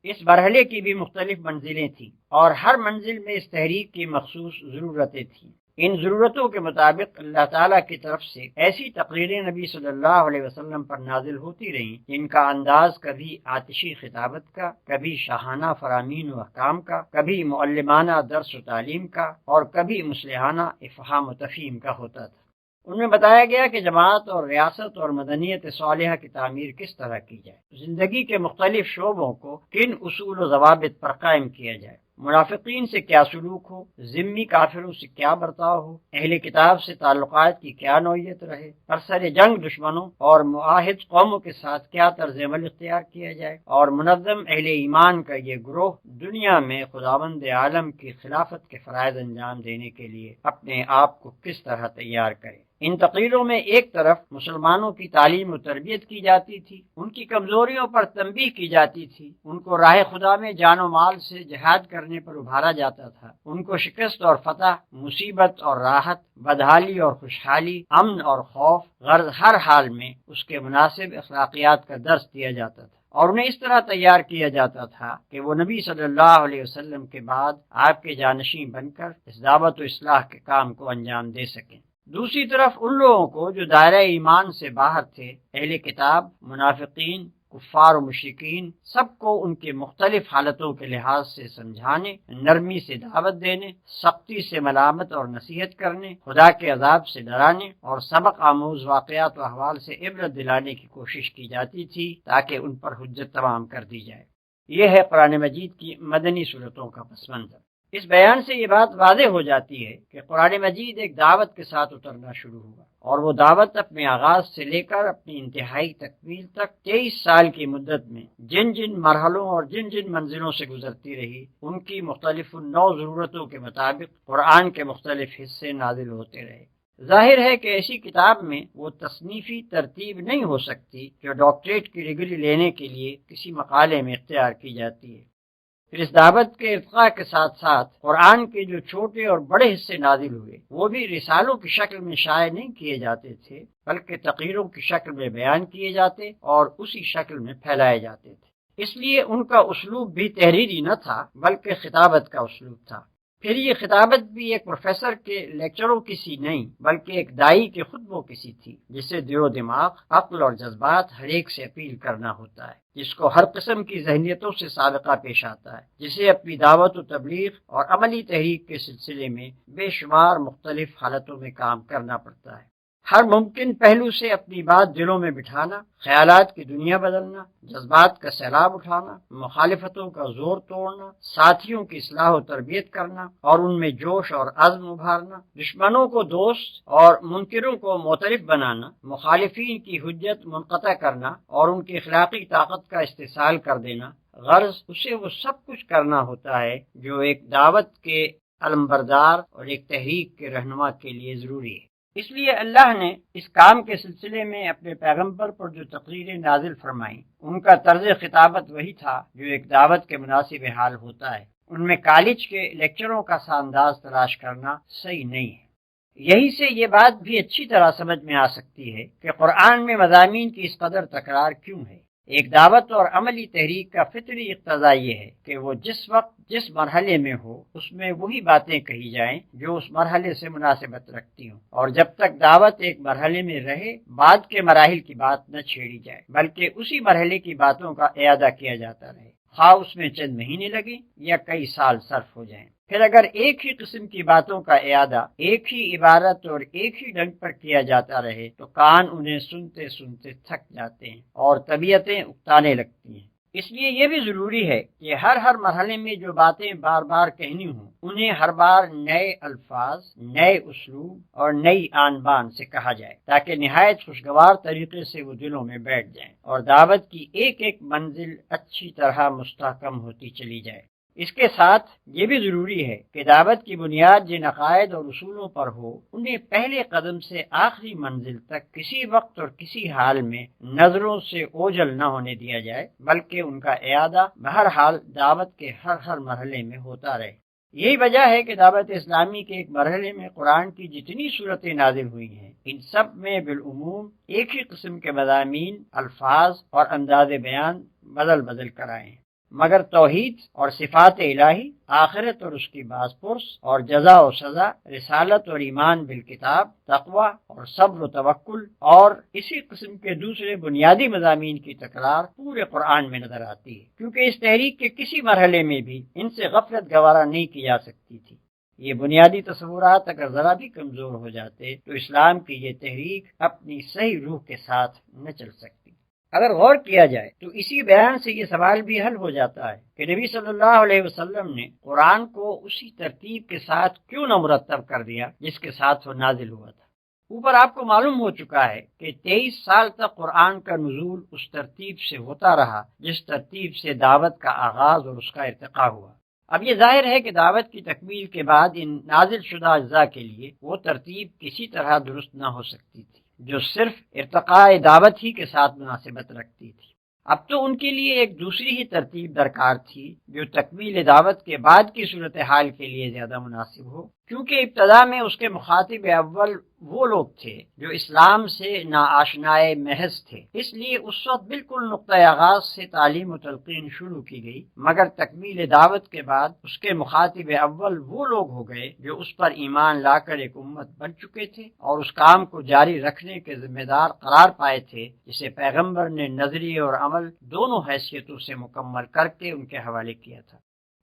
اس مرحلے کی بھی مختلف منزلیں تھیں، اور ہر منزل میں اس تحریک کی مخصوص ضرورتیں تھیں۔ ان ضرورتوں کے مطابق اللہ تعالیٰ کی طرف سے ایسی تقریریں نبی صلی اللہ علیہ وسلم پر نازل ہوتی رہیں جن کا انداز کبھی آتشی خطابت کا، کبھی شاہانہ فرامین و احکام کا، کبھی معلمانہ درس و تعلیم کا، اور کبھی مصلحانہ افہام و تفہیم کا ہوتا تھا۔ ان میں بتایا گیا کہ جماعت اور ریاست اور مدنیت صالحہ کی تعمیر کس طرح کی جائے، زندگی کے مختلف شعبوں کو کن اصول و ضوابط پر قائم کیا جائے، منافقین سے کیا سلوک ہو، ذمی کافروں سے کیا برتاؤ ہو، اہل کتاب سے تعلقات کی کیا نوعیت رہے، برسر جنگ دشمنوں اور معاہد قوموں کے ساتھ کیا طرز عمل اختیار کیا جائے، اور منظم اہل ایمان کا یہ گروہ دنیا میں خداوند عالم کی خلافت کے فرائض انجام دینے کے لیے اپنے آپ کو کس طرح تیار کرے۔ ان تقریروں میں ایک طرف مسلمانوں کی تعلیم و تربیت کی جاتی تھی، ان کی کمزوریوں پر تنبیہ کی جاتی تھی، ان کو راہ خدا میں جان و مال سے جہاد کرنے پر ابھارا جاتا تھا، ان کو شکست اور فتح، مصیبت اور راحت، بدحالی اور خوشحالی، امن اور خوف، غرض ہر حال میں اس کے مناسب اخلاقیات کا درس دیا جاتا تھا، اور انہیں اس طرح تیار کیا جاتا تھا کہ وہ نبی صلی اللہ علیہ وسلم کے بعد آپ کے جانشین بن کر اس دعوت و اصلاح کے کام کو انجام دے سکیں۔ دوسری طرف ان لوگوں کو جو دائرہ ایمان سے باہر تھے، اہل کتاب، منافقین، کفار و مشرکین، سب کو ان کے مختلف حالتوں کے لحاظ سے سمجھانے، نرمی سے دعوت دینے، سختی سے ملامت اور نصیحت کرنے، خدا کے عذاب سے ڈرانے اور سبق آموز واقعات و احوال سے عبرت دلانے کی کوشش کی جاتی تھی تاکہ ان پر حجت تمام کر دی جائے۔ یہ ہے قرآن مجید کی مدنی صورتوں کا پس منظر۔ اس بیان سے یہ بات واضح ہو جاتی ہے کہ قرآن مجید ایک دعوت کے ساتھ اترنا شروع ہوا، اور وہ دعوت اپنے آغاز سے لے کر اپنی انتہائی تکمیل تک 23 سال کی مدت میں جن جن مرحلوں اور جن جن منزلوں سے گزرتی رہی، ان کی مختلف نو ضرورتوں کے مطابق قرآن کے مختلف حصے نازل ہوتے رہے۔ ظاہر ہے کہ ایسی کتاب میں وہ تصنیفی ترتیب نہیں ہو سکتی جو ڈاکٹریٹ کی ڈگری لینے کے لیے کسی مقالے میں اختیار کی جاتی ہے۔ پھر اس دعوت کے ارتقاء کے ساتھ ساتھ قرآن کے جو چھوٹے اور بڑے حصے نازل ہوئے وہ بھی رسالوں کی شکل میں شائع نہیں کیے جاتے تھے، بلکہ تقریروں کی شکل میں بیان کیے جاتے اور اسی شکل میں پھیلائے جاتے تھے۔ اس لیے ان کا اسلوب بھی تحریری نہ تھا بلکہ خطابت کا اسلوب تھا۔ پھر یہ خطابت بھی ایک پروفیسر کے لیکچروں کی سی نہیں بلکہ ایک دائی کے خطبوں کی سی تھی، جسے دل و دماغ، عقل اور جذبات ہر ایک سے اپیل کرنا ہوتا ہے، جس کو ہر قسم کی ذہنیتوں سے سابقہ پیش آتا ہے، جسے اپنی دعوت و تبلیغ اور عملی تحریک کے سلسلے میں بے شمار مختلف حالتوں میں کام کرنا پڑتا ہے۔ ہر ممکن پہلو سے اپنی بات دلوں میں بٹھانا، خیالات کی دنیا بدلنا، جذبات کا سیلاب اٹھانا، مخالفتوں کا زور توڑنا، ساتھیوں کی اصلاح و تربیت کرنا اور ان میں جوش اور عزم ابھارنا، دشمنوں کو دوست اور منکروں کو معترف بنانا، مخالفین کی حجت منقطع کرنا اور ان کی اخلاقی طاقت کا استحصال کر دینا، غرض اسے وہ سب کچھ کرنا ہوتا ہے جو ایک دعوت کے علمبردار اور ایک تحریک کے رہنما کے لیے ضروری ہے۔ اس لیے اللہ نے اس کام کے سلسلے میں اپنے پیغمبر پر جو تقریریں نازل فرمائیں ان کا طرز خطابت وہی تھا جو ایک دعوت کے مناسب حال ہوتا ہے۔ ان میں کالج کے لیکچروں کا سا انداز تلاش کرنا صحیح نہیں ہے۔ یہی سے یہ بات بھی اچھی طرح سمجھ میں آ سکتی ہے کہ قرآن میں مضامین کی اس قدر تکرار کیوں ہے۔ ایک دعوت اور عملی تحریک کا فطری اقتضا یہ ہے کہ وہ جس وقت جس مرحلے میں ہو اس میں وہی باتیں کہی جائیں جو اس مرحلے سے مناسبت رکھتی ہوں، اور جب تک دعوت ایک مرحلے میں رہے بعد کے مراحل کی بات نہ چھیڑی جائے بلکہ اسی مرحلے کی باتوں کا اعادہ کیا جاتا رہے، خواہ اس میں چند مہینے لگیں یا کئی سال صرف ہو جائیں۔ پھر اگر ایک ہی قسم کی باتوں کا اعادہ ایک ہی عبارت اور ایک ہی ڈھنگ پر کیا جاتا رہے تو کان انہیں سنتے سنتے تھک جاتے ہیں اور طبیعتیں اکتانے لگتی ہیں۔ اس لیے یہ بھی ضروری ہے کہ ہر مرحلے میں جو باتیں بار بار کہنی ہوں انہیں ہر بار نئے الفاظ، نئے اسلوب اور نئی آن بان سے کہا جائے تاکہ نہایت خوشگوار طریقے سے وہ دلوں میں بیٹھ جائیں اور دعوت کی ایک ایک منزل اچھی طرح مستحکم ہوتی چلی جائے۔ اس کے ساتھ یہ بھی ضروری ہے کہ دعوت کی بنیاد جن عقائد اور اصولوں پر ہو انہیں پہلے قدم سے آخری منزل تک کسی وقت اور کسی حال میں نظروں سے اوجھل نہ ہونے دیا جائے بلکہ ان کا اعادہ بہرحال دعوت کے ہر مرحلے میں ہوتا رہے۔ یہی وجہ ہے کہ دعوت اسلامی کے ایک مرحلے میں قرآن کی جتنی صورتیں نازل ہوئی ہیں ان سب میں بالعموم ایک ہی قسم کے مضامین، الفاظ اور انداز بیان بدل کر آئے ہیں، مگر توحید اور صفات الہی، آخرت اور اس کی باز پرس اور جزا و سزا، رسالت اور ایمان بالکتاب، تقوی اور صبر و توکل اور اسی قسم کے دوسرے بنیادی مضامین کی تکرار پورے قرآن میں نظر آتی ہے، کیونکہ اس تحریک کے کسی مرحلے میں بھی ان سے غفلت گوارا نہیں کی جا سکتی تھی۔ یہ بنیادی تصورات اگر ذرا بھی کمزور ہو جاتے تو اسلام کی یہ تحریک اپنی صحیح روح کے ساتھ نہ چل سکتی۔ اگر غور کیا جائے تو اسی بیان سے یہ سوال بھی حل ہو جاتا ہے کہ نبی صلی اللہ علیہ وسلم نے قرآن کو اسی ترتیب کے ساتھ کیوں نہ مرتب کر دیا جس کے ساتھ وہ نازل ہوا تھا۔ اوپر آپ کو معلوم ہو چکا ہے کہ 23 سال تک قرآن کا نزول اس ترتیب سے ہوتا رہا جس ترتیب سے دعوت کا آغاز اور اس کا ارتقاء ہوا۔ اب یہ ظاہر ہے کہ دعوت کی تکمیل کے بعد ان نازل شدہ اجزاء کے لیے وہ ترتیب کسی طرح درست نہ ہو سکتی تھی جو صرف ارتقاء دعوت ہی کے ساتھ مناسبت رکھتی تھی۔ اب تو ان کے لیے ایک دوسری ہی ترتیب درکار تھی جو تکمیل دعوت کے بعد کی صورتحال کے لیے زیادہ مناسب ہو، کیونکہ ابتدا میں اس کے مخاطب اول وہ لوگ تھے جو اسلام سے ناآشنائے محض تھے، اس لیے اس وقت بالکل نقطۂ آغاز سے تعلیم و تلقین شروع کی گئی، مگر تکمیل دعوت کے بعد اس کے مخاطب اول وہ لوگ ہو گئے جو اس پر ایمان لا کر ایک امت بن چکے تھے اور اس کام کو جاری رکھنے کے ذمہ دار قرار پائے تھے جسے پیغمبر نے نظریے اور عمل دونوں حیثیتوں سے مکمل کر کے ان کے حوالے کیا تھا۔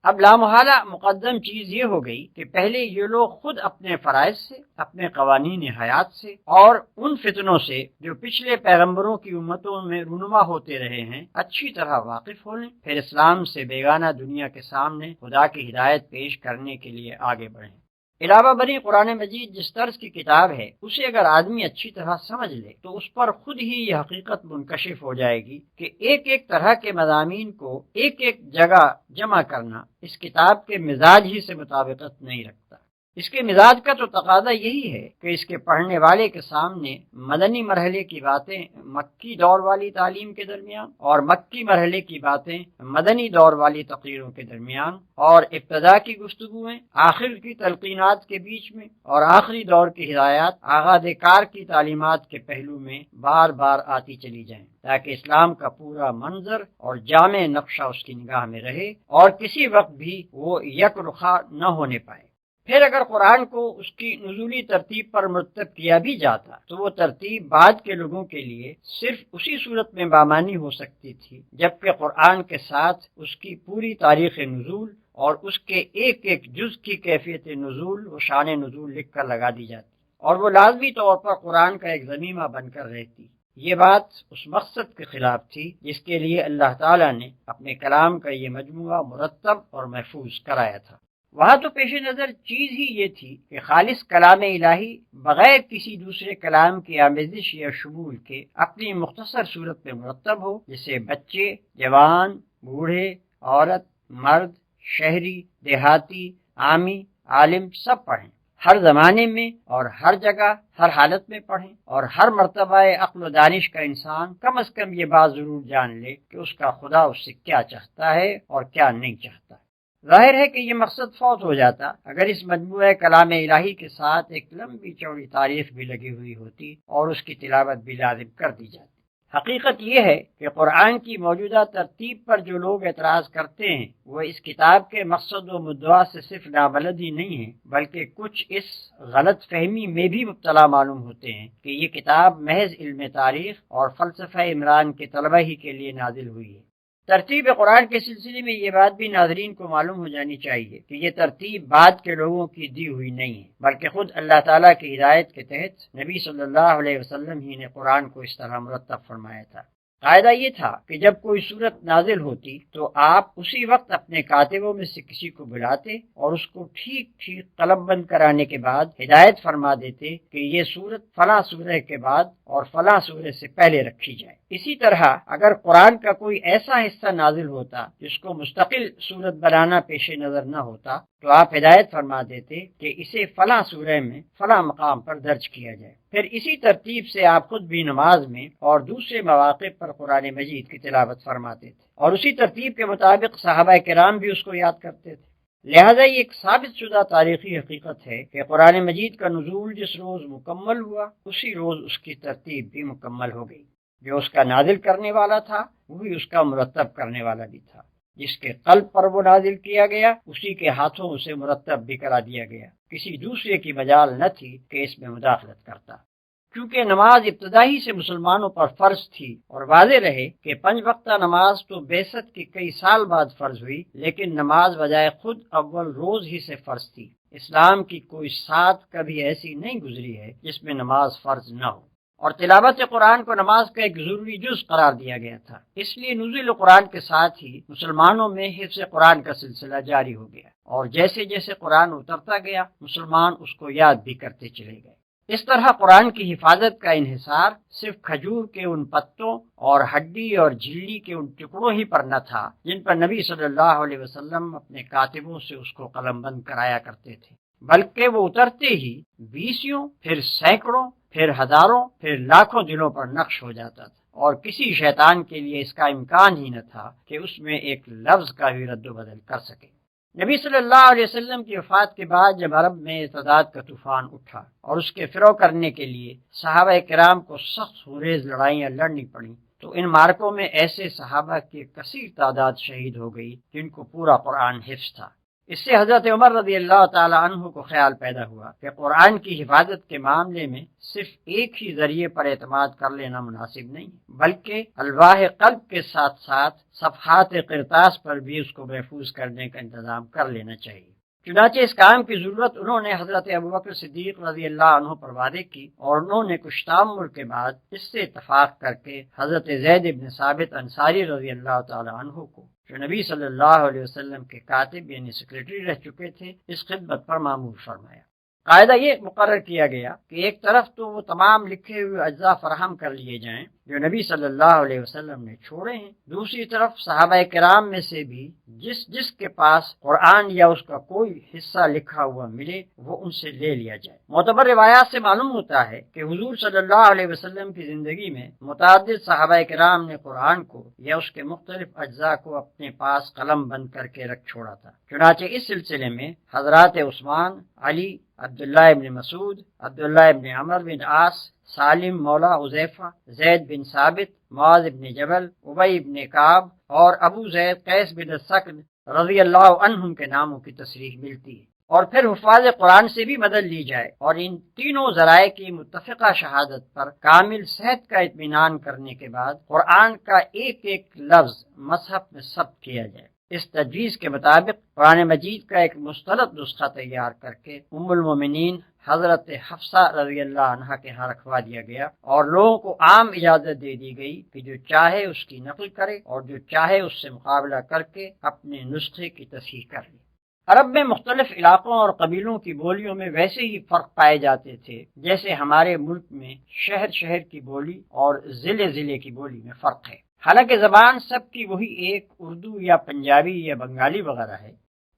اب لامحالہ مقدم چیز یہ ہو گئی کہ پہلے یہ لوگ خود اپنے فرائض سے، اپنے قوانین حیات سے اور ان فتنوں سے جو پچھلے پیغمبروں کی امتوں میں رونما ہوتے رہے ہیں اچھی طرح واقف ہو لیں، پھر اسلام سے بیگانہ دنیا کے سامنے خدا کی ہدایت پیش کرنے کے لیے آگے بڑھیں۔ علاوہ بری قرآن مجید جس طرز کی کتاب ہے اسے اگر آدمی اچھی طرح سمجھ لے تو اس پر خود ہی یہ حقیقت منکشف ہو جائے گی کہ ایک ایک طرح کے مضامین کو ایک ایک جگہ جمع کرنا اس کتاب کے مزاج ہی سے مطابقت نہیں رکھتا۔ اس کے مزاج کا تو تقاضا یہی ہے کہ اس کے پڑھنے والے کے سامنے مدنی مرحلے کی باتیں مکی دور والی تعلیم کے درمیان اور مکی مرحلے کی باتیں مدنی دور والی تقریروں کے درمیان اور ابتدا کی گفتگویں آخر کی تلقینات کے بیچ میں اور آخری دور کی ہدایات آغاز کار کی تعلیمات کے پہلو میں بار بار آتی چلی جائیں، تاکہ اسلام کا پورا منظر اور جامع نقشہ اس کی نگاہ میں رہے اور کسی وقت بھی وہ یک رخا نہ ہونے پائے۔ پھر اگر قرآن کو اس کی نزولی ترتیب پر مرتب کیا بھی جاتا تو وہ ترتیب بعد کے لوگوں کے لیے صرف اسی صورت میں بامانی ہو سکتی تھی جبکہ قرآن کے ساتھ اس کی پوری تاریخ نزول اور اس کے ایک ایک جز کی کیفیت نزول و شان نزول لکھ کر لگا دی جاتی اور وہ لازمی طور پر قرآن کا ایک ضمیمہ بن کر رہتی۔ یہ بات اس مقصد کے خلاف تھی جس کے لیے اللہ تعالیٰ نے اپنے کلام کا یہ مجموعہ مرتب اور محفوظ کرایا تھا۔ وہاں تو پیش نظر چیز ہی یہ تھی کہ خالص کلام الہی بغیر کسی دوسرے کلام کی آمیزش یا شمول کے اپنی مختصر صورت میں مرتب ہو، جسے بچے، جوان، بوڑھے، عورت، مرد، شہری، دیہاتی، عامی، عالم سب پڑھیں، ہر زمانے میں اور ہر جگہ ہر حالت میں پڑھیں، اور ہر مرتبہ عقل و دانش کا انسان کم از کم یہ بات ضرور جان لے کہ اس کا خدا اس سے کیا چاہتا ہے اور کیا نہیں چاہتا۔ ظاہر ہے کہ یہ مقصد فوت ہو جاتا اگر اس مجموعہ کلام الہی کے ساتھ ایک لمبی چوڑی تاریخ بھی لگی ہوئی ہوتی اور اس کی تلاوت بھی لازم کر دی جاتی۔ حقیقت یہ ہے کہ قرآن کی موجودہ ترتیب پر جو لوگ اعتراض کرتے ہیں وہ اس کتاب کے مقصد و مدعا سے صرف نابلد ہی نہیں ہیں بلکہ کچھ اس غلط فہمی میں بھی مبتلا معلوم ہوتے ہیں کہ یہ کتاب محض علم تاریخ اور فلسفہ عمران کے طلبہ ہی کے لیے نازل ہوئی ہے۔ ترتیب قرآن کے سلسلے میں یہ بات بھی ناظرین کو معلوم ہو جانی چاہیے کہ یہ ترتیب بعد کے لوگوں کی دی ہوئی نہیں ہے بلکہ خود اللہ تعالیٰ کی ہدایت کے تحت نبی صلی اللہ علیہ وسلم ہی نے قرآن کو اس طرح مرتب فرمایا تھا۔ قاعدہ یہ تھا کہ جب کوئی صورت نازل ہوتی تو آپ اسی وقت اپنے کاتبوں میں سے کسی کو بلاتے اور اس کو ٹھیک ٹھیک قلم بند کرانے کے بعد ہدایت فرما دیتے کہ یہ صورت فلاں سورہ کے بعد اور فلاں سورہ سے پہلے رکھی جائے۔ اسی طرح اگر قرآن کا کوئی ایسا حصہ نازل ہوتا جس کو مستقل صورت بنانا پیش نظر نہ ہوتا تو آپ ہدایت فرما دیتے کہ اسے فلاں سورہ میں فلاں مقام پر درج کیا جائے۔ پھر اسی ترتیب سے آپ خود بھی نماز میں اور دوسرے مواقع پر قرآن مجید کی تلاوت فرماتے تھے اور اسی ترتیب کے مطابق صحابہ کرام بھی اس کو یاد کرتے تھے۔ لہذا یہ ایک ثابت شدہ تاریخی حقیقت ہے کہ قرآن مجید کا نزول جس روز مکمل ہوا اسی روز اس کی ترتیب بھی مکمل ہو گئی۔ جو اس کا نازل کرنے والا تھا وہی اس کا مرتب کرنے والا بھی تھا، جس کے قلب پر وہ نازل کیا گیا اسی کے ہاتھوں اسے مرتب بھی کرا دیا گیا، کسی دوسرے کی مجال نہ تھی کہ اس میں مداخلت کرتا۔ کیونکہ نماز ابتدائی سے مسلمانوں پر فرض تھی اور واضح رہے کہ 5 وقتہ نماز تو بعثت کے کئی سال بعد فرض ہوئی، لیکن نماز بجائے خود اول روز ہی سے فرض تھی۔ اسلام کی کوئی سات کبھی ایسی نہیں گزری ہے جس میں نماز فرض نہ ہو، اور تلاوت قرآن کو نماز کا ایک ضروری جز قرار دیا گیا تھا۔ اس لیے نزول قرآن کے ساتھ ہی مسلمانوں میں حفظ قرآن کا سلسلہ جاری ہو گیا، اور جیسے جیسے قرآن اترتا گیا مسلمان اس کو یاد بھی کرتے چلے گئے۔ اس طرح قرآن کی حفاظت کا انحصار صرف کھجور کے ان پتوں اور ہڈی اور جھلی کے ان ٹکڑوں ہی پر نہ تھا جن پر نبی صلی اللہ علیہ وسلم اپنے کاتبوں سے اس کو قلم بند کرایا کرتے تھے، بلکہ وہ اترتے ہی 20 پھر سینکڑوں پھر ہزاروں پھر لاکھوں دلوں پر نقش ہو جاتا تھا، اور کسی شیطان کے لیے اس کا امکان ہی نہ تھا کہ اس میں ایک لفظ کا بھی رد و بدل کر سکے۔ نبی صلی اللہ علیہ وسلم کی وفات کے بعد جب عرب میں ارتداد کا طوفان اٹھا اور اس کے فرو کرنے کے لیے صحابہ کرام کو سخت خونریز لڑائیاں لڑنی پڑیں تو ان مارکوں میں ایسے صحابہ کی کثیر تعداد شہید ہو گئی جن کو پورا قرآن حفظ تھا۔ اس سے حضرت عمر رضی اللہ تعالی عنہ کو خیال پیدا ہوا کہ قرآن کی حفاظت کے معاملے میں صرف ایک ہی ذریعے پر اعتماد کر لینا مناسب نہیں بلکہ الواح قلب کے ساتھ ساتھ صفحات قرطاس پر بھی اس کو محفوظ کرنے کا انتظام کر لینا چاہیے۔ چنانچہ اس کام کی ضرورت انہوں نے حضرت ابوبکر صدیق رضی اللہ عنہ پر وعدے کی اور انہوں نے کچھ تعمل کے بعد اس سے اتفاق کر کے حضرت زید بن ثابت انصاری رضی اللہ تعالی عنہ کو جو نبی صلی اللہ علیہ وسلم کے کاتب یعنی سیکریٹری رہ چکے تھے اس خدمت پر مامور فرمایا۔ قاعدہ یہ مقرر کیا گیا کہ ایک طرف تو وہ تمام لکھے ہوئے اجزاء فراہم کر لیے جائیں جو نبی صلی اللہ علیہ وسلم نے چھوڑے ہیں۔ دوسری طرف صحابہ کرام میں سے بھی جس کے پاس قرآن یا اس کا کوئی حصہ لکھا ہوا ملے وہ ان سے لے لیا جائے۔ معتبر روایات سے معلوم ہوتا ہے کہ حضور صلی اللہ علیہ وسلم کی زندگی میں متعدد صحابہ کرام نے قرآن کو یا اس کے مختلف اجزاء کو اپنے پاس قلم بند کر کے رکھ چھوڑا تھا۔ چنانچہ اس سلسلے میں حضرات عثمان، علی، عبداللہ ابن مسعود، عبداللہ ابن عمر بن عاص، سالم مولا حذیفہ، زید بن ثابت، معاذ بن جبل، ابی بن کعب اور ابو زید قیس بن السکن رضی اللہ عنہم کے ناموں کی تصریح ملتی ہے۔ اور پھر حفاظ قرآن سے بھی مدد لی جائے اور ان تینوں ذرائع کی متفقہ شہادت پر کامل صحت کا اطمینان کرنے کے بعد قرآن کا ایک ایک لفظ مصحف میں ثبت کیا جائے۔ اس تجویز کے مطابق قرآن مجید کا ایک مستند نسخہ تیار کر کے ام المومنین حضرت حفصہ رضی اللہ عنہا کے ہاں رکھوا دیا گیا اور لوگوں کو عام اجازت دے دی گئی کہ جو چاہے اس کی نقل کرے اور جو چاہے اس سے مقابلہ کر کے اپنے نسخے کی تصحیح کر لے۔ عرب میں مختلف علاقوں اور قبیلوں کی بولیوں میں ویسے ہی فرق پائے جاتے تھے جیسے ہمارے ملک میں شہر کی بولی اور ضلع کی بولی میں فرق ہے۔ حالانکہ زبان سب کی وہی ایک اردو یا پنجابی یا بنگالی وغیرہ ہے۔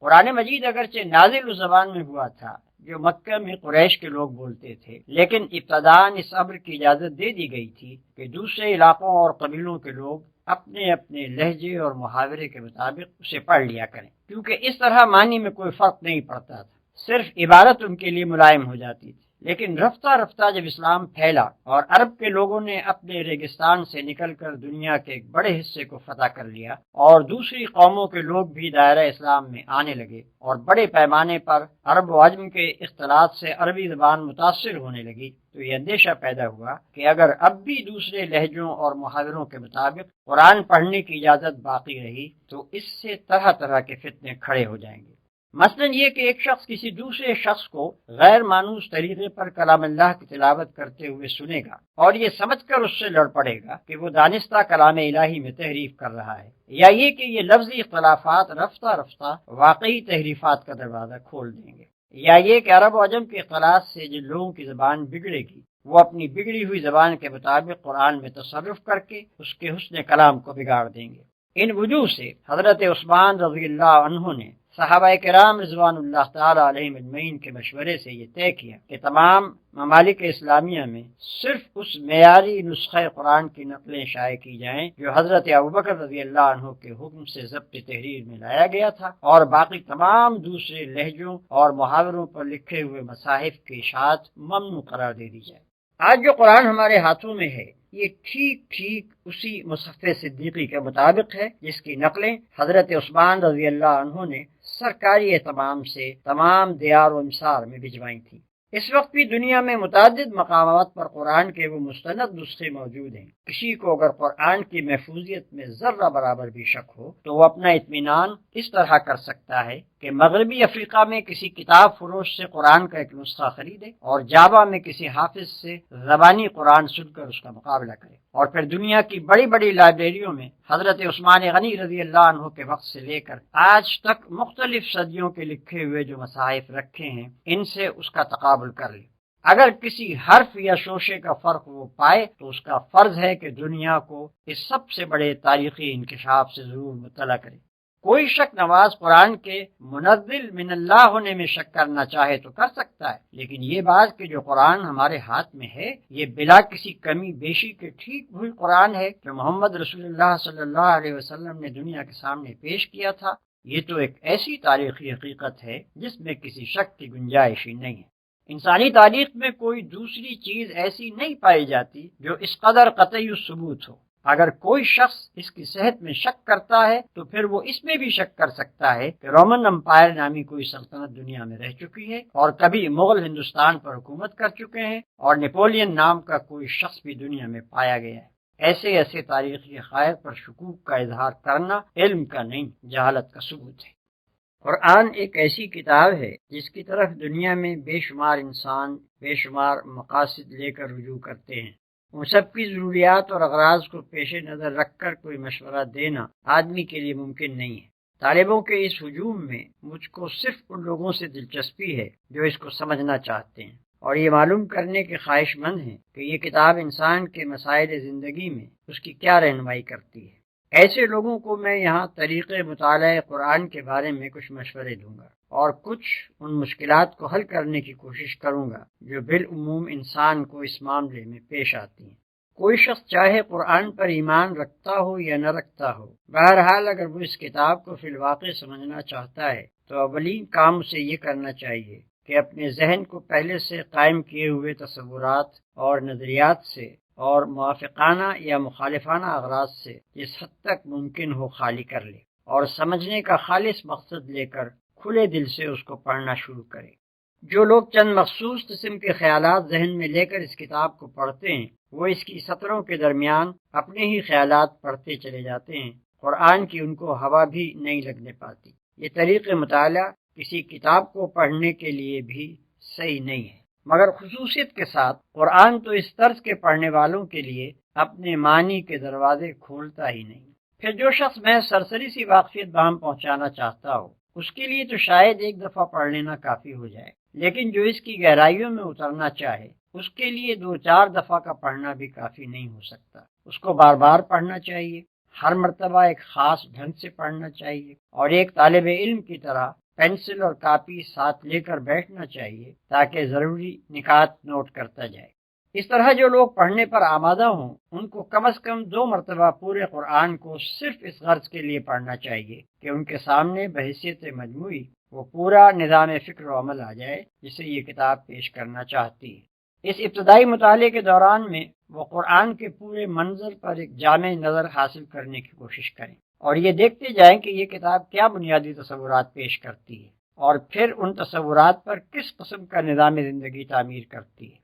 قرآن مجید اگرچہ نازل اس زبان میں ہوا تھا جو مکہ میں قریش کے لوگ بولتے تھے، لیکن ابتداءً اس امر کی اجازت دے دی گئی تھی کہ دوسرے علاقوں اور قبیلوں کے لوگ اپنے اپنے لہجے اور محاورے کے مطابق اسے پڑھ لیا کریں، کیونکہ اس طرح معنی میں کوئی فرق نہیں پڑتا تھا، صرف عبارت ان کے لیے ملائم ہو جاتی تھی۔ لیکن رفتہ رفتہ جب اسلام پھیلا اور عرب کے لوگوں نے اپنے ریگستان سے نکل کر دنیا کے ایک بڑے حصے کو فتح کر لیا اور دوسری قوموں کے لوگ بھی دائرہ اسلام میں آنے لگے اور بڑے پیمانے پر عرب و عجم کے اختلاط سے عربی زبان متاثر ہونے لگی، تو یہ اندیشہ پیدا ہوا کہ اگر اب بھی دوسرے لہجوں اور محاوروں کے مطابق قرآن پڑھنے کی اجازت باقی رہی تو اس سے طرح طرح کے فتنے کھڑے ہو جائیں گے۔ مثلا یہ کہ ایک شخص کسی دوسرے شخص کو غیر مانوس طریقے پر کلام اللہ کی تلاوت کرتے ہوئے سنے گا اور یہ سمجھ کر اس سے لڑ پڑے گا کہ وہ دانستہ کلام الہی میں تحریف کر رہا ہے، یا یہ کہ یہ لفظی اختلافات رفتہ رفتہ واقعی تحریفات کا دروازہ کھول دیں گے، یا یہ کہ عرب و عجم کے اختلاط سے جن لوگوں کی زبان بگڑے گی وہ اپنی بگڑی ہوئی زبان کے مطابق قرآن میں تصرف کر کے اس کے حسن کلام کو بگاڑ دیں گے۔ ان وجوہ سے حضرت عثمان رضی اللہ عنہ نے صحابہ کرام رضوان اللہ تعالی علیہم اجمعین کے مشورے سے یہ طے کیا کہ تمام ممالک اسلامیہ میں صرف اس معیاری نسخہ قرآن کی نقلیں شائع کی جائیں جو حضرت ابوبکر رضی اللہ عنہ کے حکم سے ضبط تحریر میں لایا گیا تھا، اور باقی تمام دوسرے لہجوں اور محاوروں پر لکھے ہوئے مصاحف کی اشاعت ممنوع قرار دے دی جائے۔ آج جو قرآن ہمارے ہاتھوں میں ہے یہ ٹھیک اسی مصحف صدیقی کے مطابق ہے جس کی نقلیں حضرت عثمان رضی اللہ عنہ نے سرکاری اہتمام سے تمام دیار و امصار میں بھجوائی تھیں۔ اس وقت بھی دنیا میں متعدد مقامات پر قرآن کے وہ مستند نسخے موجود ہیں۔ کسی کو اگر قرآن کی محفوظیت میں ذرہ برابر بھی شک ہو تو وہ اپنا اطمینان اس طرح کر سکتا ہے کہ مغربی افریقہ میں کسی کتاب فروش سے قرآن کا ایک نسخہ خریدے اور جاوا میں کسی حافظ سے زبانی قرآن سن کر اس کا مقابلہ کرے، اور پھر دنیا کی بڑی بڑی لائبریریوں میں حضرت عثمان غنی رضی اللہ عنہ کے وقت سے لے کر آج تک مختلف صدیوں کے لکھے ہوئے جو مصاحف رکھے ہیں ان سے اس کا تقابل کر لے۔ اگر کسی حرف یا شوشے کا فرق وہ پائے تو اس کا فرض ہے کہ دنیا کو اس سب سے بڑے تاریخی انکشاف سے ضرور مطلع کرے۔ کوئی شک نواز قرآن کے منزل من اللہ ہونے میں شک کرنا چاہے تو کر سکتا ہے، لیکن یہ بات کہ جو قرآن ہمارے ہاتھ میں ہے یہ بلا کسی کمی بیشی کے ٹھیک وہی قرآن ہے جو محمد رسول اللہ صلی اللہ علیہ وسلم نے دنیا کے سامنے پیش کیا تھا، یہ تو ایک ایسی تاریخی حقیقت ہے جس میں کسی شک کی گنجائش ہی نہیں ہے۔ انسانی تاریخ میں کوئی دوسری چیز ایسی نہیں پائی جاتی جو اس قدر قطعی الثبوت ہو۔ اگر کوئی شخص اس کی صحت میں شک کرتا ہے تو پھر وہ اس میں بھی شک کر سکتا ہے کہ رومن امپائر نامی کوئی سلطنت دنیا میں رہ چکی ہے اور کبھی مغل ہندوستان پر حکومت کر چکے ہیں اور نیپولین نام کا کوئی شخص بھی دنیا میں پایا گیا ہے۔ ایسے تاریخی حقائق پر شکوک کا اظہار کرنا علم کا نہیں جہالت کا ثبوت ہے۔ قرآن ایک ایسی کتاب ہے جس کی طرف دنیا میں بے شمار انسان بے شمار مقاصد لے کر رجوع کرتے ہیں۔ ان سب کی ضروریات اور اغراض کو پیش نظر رکھ کر کوئی مشورہ دینا آدمی کے لیے ممکن نہیں ہے۔ طالبوں کے اس ہجوم میں مجھ کو صرف ان لوگوں سے دلچسپی ہے جو اس کو سمجھنا چاہتے ہیں۔ اور یہ معلوم کرنے کے خواہش مند ہیں کہ یہ کتاب انسان کے مسائل زندگی میں اس کی کیا رہنمائی کرتی ہے۔ ایسے لوگوں کو میں یہاں طریقے مطالعہ قرآن کے بارے میں کچھ مشورے دوں گا اور کچھ ان مشکلات کو حل کرنے کی کوشش کروں گا جو بالعموم انسان کو اس معاملے میں پیش آتی ہیں۔ کوئی شخص چاہے قرآن پر ایمان رکھتا ہو یا نہ رکھتا ہو، بہرحال اگر وہ اس کتاب کو فی الواقع سمجھنا چاہتا ہے تو اولین کام اسے یہ کرنا چاہیے کہ اپنے ذہن کو پہلے سے قائم کیے ہوئے تصورات اور نظریات سے اور موافقانہ یا مخالفانہ اغراض سے جس حد تک ممکن ہو خالی کر لے اور سمجھنے کا خالص مقصد لے کر کھلے دل سے اس کو پڑھنا شروع کرے۔ جو لوگ چند مخصوص قسم کے خیالات ذہن میں لے کر اس کتاب کو پڑھتے ہیں، وہ اس کی سطروں کے درمیان اپنے ہی خیالات پڑھتے چلے جاتے ہیں، قرآن کی ان کو ہوا بھی نہیں لگنے پاتی۔ یہ طریقہ مطالعہ کسی کتاب کو پڑھنے کے لیے بھی صحیح نہیں ہے، مگر خصوصیت کے ساتھ قرآن تو اس طرز کے پڑھنے والوں کے لیے اپنے معنی کے دروازے کھولتا ہی نہیں۔ پھر جو شخص میں سرسری سی واقفیت بہم پہنچانا چاہتا ہو، اس کے لیے تو شاید ایک دفعہ پڑھ لینا کافی ہو جائے، لیکن جو اس کی گہرائیوں میں اترنا چاہے اس کے لیے 2-4 دفعہ کا پڑھنا بھی کافی نہیں ہو سکتا۔ اس کو بار بار پڑھنا چاہیے، ہر مرتبہ ایک خاص ڈھنگ سے پڑھنا چاہیے، اور ایک طالب علم کی طرح پینسل اور کاپی ساتھ لے کر بیٹھنا چاہیے تاکہ ضروری نکات نوٹ کرتا جائے۔ اس طرح جو لوگ پڑھنے پر آمادہ ہوں ان کو کم از کم 2 مرتبہ پورے قرآن کو صرف اس غرض کے لیے پڑھنا چاہیے کہ ان کے سامنے بحیثیت مجموعی وہ پورا نظام فکر و عمل آ جائے جسے یہ کتاب پیش کرنا چاہتی ہے۔ اس ابتدائی مطالعے کے دوران میں وہ قرآن کے پورے منظر پر ایک جامع نظر حاصل کرنے کی کوشش کریں اور یہ دیکھتے جائیں کہ یہ کتاب کیا بنیادی تصورات پیش کرتی ہے اور پھر ان تصورات پر کس قسم کا نظام زندگی تعمیر کرتی ہے۔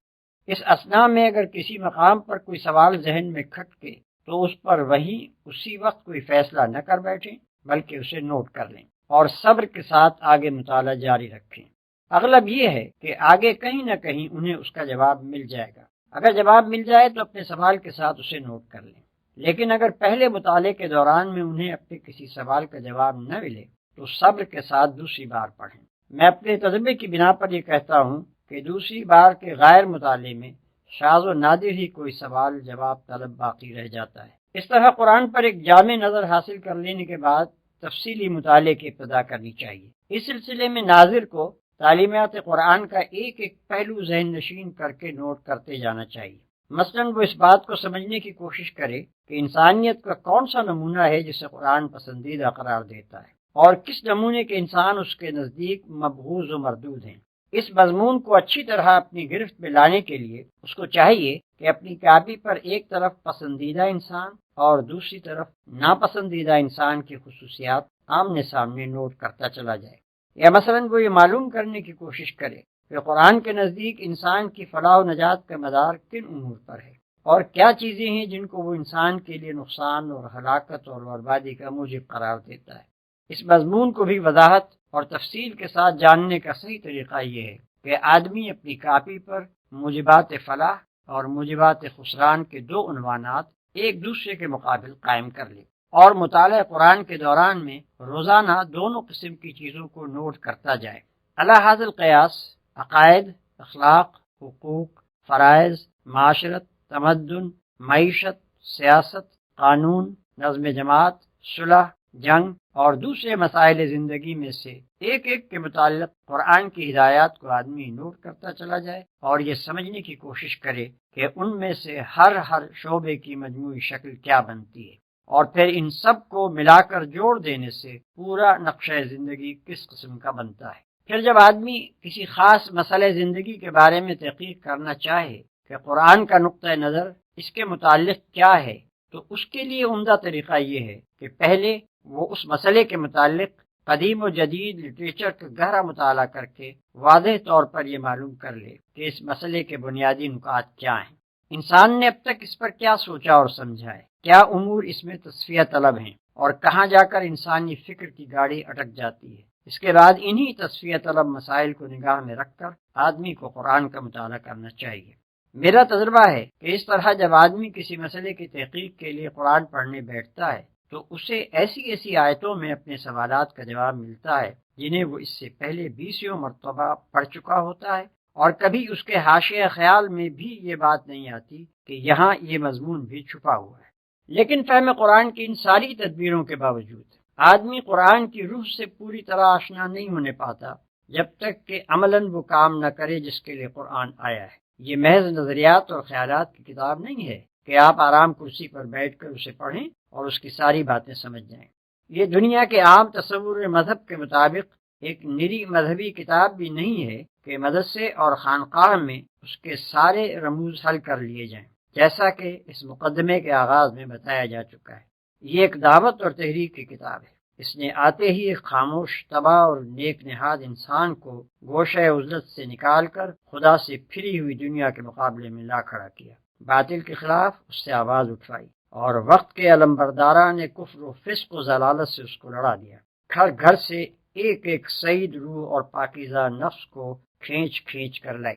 اس اثناء میں اگر کسی مقام پر کوئی سوال ذہن میں کھٹکے تو اس پر اسی وقت کوئی فیصلہ نہ کر بیٹھیں بلکہ اسے نوٹ کر لیں اور صبر کے ساتھ آگے مطالعہ جاری رکھیں۔ اغلب یہ ہے کہ آگے کہیں نہ کہیں انہیں اس کا جواب مل جائے گا۔ اگر جواب مل جائے تو اپنے سوال کے ساتھ اسے نوٹ کر لیں، لیکن اگر پہلے مطالعے کے دوران میں انہیں اپنے کسی سوال کا جواب نہ ملے تو صبر کے ساتھ دوسری بار پڑھیں۔ میں اپنے تجربے کی بنا پر یہ کہتا ہوں کہ دوسری بار کے غیر مطالعے میں شاذ و نادر ہی کوئی سوال جواب طلب باقی رہ جاتا ہے۔ اس طرح قرآن پر ایک جامع نظر حاصل کر لینے کے بعد تفصیلی مطالعے کی ابتدا کرنی چاہیے۔ اس سلسلے میں ناظر کو تعلیمات قرآن کا ایک ایک پہلو ذہن نشین کر کے نوٹ کرتے جانا چاہیے۔ مثلاً وہ اس بات کو سمجھنے کی کوشش کرے کہ انسانیت کا کون سا نمونہ ہے جسے قرآن پسندیدہ قرار دیتا ہے اور کس نمونے کے انسان اس کے نزدیک مبغوض و مردود ہیں۔ اس مضمون کو اچھی طرح اپنی گرفت میں لانے کے لیے اس کو چاہیے کہ اپنی کاپی پر ایک طرف پسندیدہ انسان اور دوسری طرف ناپسندیدہ انسان کی خصوصیات آمنے سامنے نوٹ کرتا چلا جائے، یا مثلاً وہ یہ معلوم کرنے کی کوشش کرے کہ قرآن کے نزدیک انسان کی فلاح و نجات کا مدار کن امور پر ہے اور کیا چیزیں ہیں جن کو وہ انسان کے لیے نقصان اور ہلاکت اور بربادی کا موجب قرار دیتا ہے۔ اس مضمون کو بھی وضاحت اور تفصیل کے ساتھ جاننے کا صحیح طریقہ یہ ہے کہ آدمی اپنی کاپی پر موجبات فلاح اور موجبات خسران کے 2 عنوانات ایک دوسرے کے مقابل قائم کر لے اور مطالعہ قرآن کے دوران میں روزانہ دونوں قسم کی چیزوں کو نوٹ کرتا جائے۔ علی ھذا القیاس عقائد، اخلاق، حقوق، فرائض، معاشرت، تمدن، معیشت، سیاست، قانون، نظم جماعت، صلح، جنگ اور دوسرے مسائل زندگی میں سے ایک ایک کے متعلق قرآن کی ہدایات کو آدمی نوٹ کرتا چلا جائے اور یہ سمجھنے کی کوشش کرے کہ ان میں سے ہر شعبے کی مجموعی شکل کیا بنتی ہے اور پھر ان سب کو ملا کر جوڑ دینے سے پورا نقشہ زندگی کس قسم کا بنتا ہے۔ پھر جب آدمی کسی خاص مسئلے زندگی کے بارے میں تحقیق کرنا چاہے کہ قرآن کا نقطہ نظر اس کے متعلق کیا ہے تو اس کے لیے عمدہ طریقہ یہ ہے کہ پہلے وہ اس مسئلے کے متعلق قدیم و جدید لٹریچر کا گہرا مطالعہ کر کے واضح طور پر یہ معلوم کر لے کہ اس مسئلے کے بنیادی نکات کیا ہیں، انسان نے اب تک اس پر کیا سوچا اور سمجھا ہے، کیا امور اس میں تصفیہ طلب ہیں اور کہاں جا کر انسانی فکر کی گاڑی اٹک جاتی ہے۔ اس کے بعد انہی تصفیہ طلب مسائل کو نگاہ میں رکھ کر آدمی کو قرآن کا مطالعہ کرنا چاہیے۔ میرا تجربہ ہے کہ اس طرح جب آدمی کسی مسئلے کی تحقیق کے لیے قرآن پڑھنے بیٹھتا ہے تو اسے ایسی آیتوں میں اپنے سوالات کا جواب ملتا ہے جنہیں وہ اس سے پہلے 20 مرتبہ پڑھ چکا ہوتا ہے اور کبھی اس کے حاشیہ خیال میں بھی یہ بات نہیں آتی کہ یہاں یہ مضمون بھی چھپا ہوا ہے۔ لیکن فہم قرآن کی ان ساری تدبیروں کے باوجود آدمی قرآن کی روح سے پوری طرح آشنا نہیں ہونے پاتا جب تک کہ عملاً وہ کام نہ کرے جس کے لیے قرآن آیا ہے۔ یہ محض نظریات اور خیالات کی کتاب نہیں ہے کہ آپ آرام کرسی پر بیٹھ کر اسے پڑھیں اور اس کی ساری باتیں سمجھ جائیں۔ یہ دنیا کے عام تصور مذہب کے مطابق ایک نری مذہبی کتاب بھی نہیں ہے کہ مدرسے اور خانقاہ میں اس کے سارے رموز حل کر لیے جائیں، جیسا کہ اس مقدمے کے آغاز میں بتایا جا چکا ہے۔ یہ ایک دعوت اور تحریک کی کتاب ہے۔ اس نے آتے ہی ایک خاموش، تباہ اور نیک نہاد انسان کو گوشہ عزلت سے نکال کر خدا سے پھری ہوئی دنیا کے مقابلے میں لا کھڑا کیا، باطل کے خلاف اس سے آواز اٹھوائی، اور وقت کے علمبرداران نے کفر و فسق و ضلالت سے اس کو لڑا دیا۔ گھر گھر سے ایک ایک سعید روح اور پاکیزہ نفس کو کھینچ کھینچ کر لائی،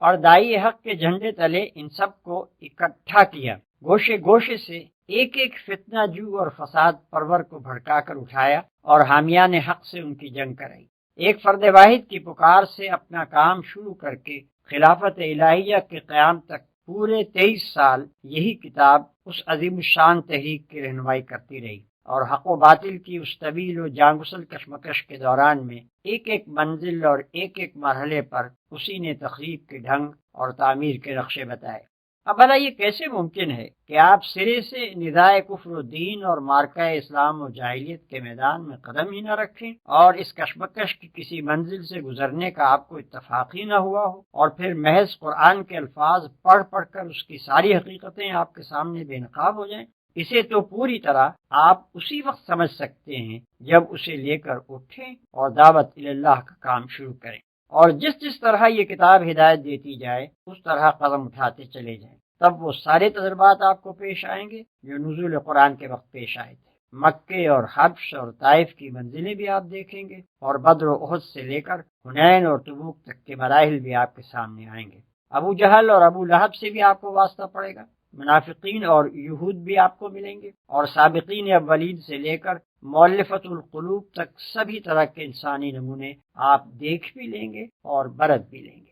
اور دائی حق کے جھنڈے تلے ان سب کو اکٹھا کیا۔ گوشے گوشے سے ایک ایک فتنہ جو اور فساد پرور کو بھڑکا کر اٹھایا اور حامیان حق سے ان کی جنگ کرائی۔ ایک فرد واحد کی پکار سے اپنا کام شروع کر کے خلافت الہیہ کے قیام تک پورے 23 سال یہی کتاب اس عظیم الشان تحریک کی رہنمائی کرتی رہی، اور حق و باطل کی اس طویل و جانگسل کشمکش کے دوران میں ایک ایک منزل اور ایک ایک مرحلے پر اسی نے تخریب کے ڈھنگ اور تعمیر کے نقشے بتائے۔ اب بھلا یہ کیسے ممکن ہے کہ آپ سرے سے ندائے کفر و دین اور مارکہ اسلام و جاہلیت کے میدان میں قدم ہی نہ رکھیں، اور اس کشمکش کی کسی منزل سے گزرنے کا آپ کو اتفاق ہی نہ ہوا ہو، اور پھر محض قرآن کے الفاظ پڑھ پڑھ کر اس کی ساری حقیقتیں آپ کے سامنے بے نقاب ہو جائیں؟ اسے تو پوری طرح آپ اسی وقت سمجھ سکتے ہیں جب اسے لے کر اٹھیں اور دعوت اللہ کا کام شروع کریں، اور جس جس طرح یہ کتاب ہدایت دیتی جائے اس طرح قدم اٹھاتے چلے جائیں۔ تب وہ سارے تجربات آپ کو پیش آئیں گے جو نزول قرآن کے وقت پیش آئے تھے۔ مکے اور حبش اور طائف کی منزلیں بھی آپ دیکھیں گے، اور بدر و احد سے لے کر حنین اور تبوک تک کے مراحل بھی آپ کے سامنے آئیں گے۔ ابو جہل اور ابو لہب سے بھی آپ کو واسطہ پڑے گا، منافقین اور یہود بھی آپ کو ملیں گے، اور سابقین اولین سے لے کر مؤلفۃ القلوب تک سبھی طرح کے انسانی نمونے آپ دیکھ بھی لیں گے اور برت بھی لیں گے۔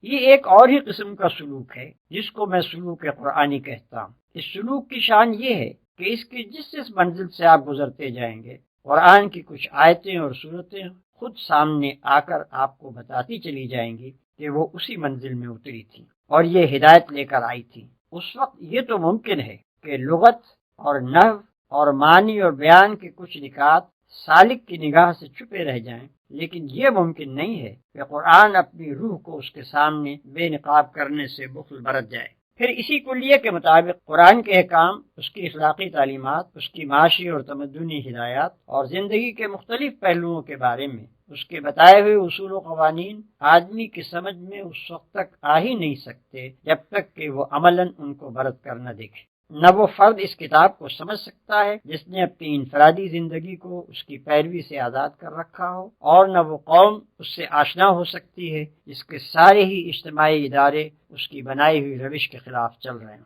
یہ ایک اور ہی قسم کا سلوک ہے جس کو میں سلوک قرآنی کہتا ہوں۔ اس سلوک کی شان یہ ہے کہ اس کی جس منزل سے آپ گزرتے جائیں گے، قرآن کی کچھ آیتیں اور صورتیں خود سامنے آ کر آپ کو بتاتی چلی جائیں گی کہ وہ اسی منزل میں اتری تھی اور یہ ہدایت لے کر آئی تھی۔ اس وقت یہ تو ممکن ہے کہ لغت اور نحو اور معنی اور بیان کے کچھ نکات سالک کی نگاہ سے چھپے رہ جائیں، لیکن یہ ممکن نہیں ہے کہ قرآن اپنی روح کو اس کے سامنے بے نقاب کرنے سے بخل برت جائے۔ پھر اسی کلیے کے مطابق قرآن کے احکام، اس کی اخلاقی تعلیمات، اس کی معاشی اور تمدنی ہدایات اور زندگی کے مختلف پہلوؤں کے بارے میں اس کے بتائے ہوئے اصول و قوانین آدمی کی سمجھ میں اس وقت تک آ ہی نہیں سکتے جب تک کہ وہ عملاً ان کو برت کر نہ دیکھے۔ نہ وہ فرد اس کتاب کو سمجھ سکتا ہے جس نے اپنی انفرادی زندگی کو اس کی پیروی سے آزاد کر رکھا ہو، اور نہ وہ قوم اس سے آشنا ہو سکتی ہے جس کے سارے ہی اجتماعی ادارے اس کی بنائی ہوئی روش کے خلاف چل رہے ہیں۔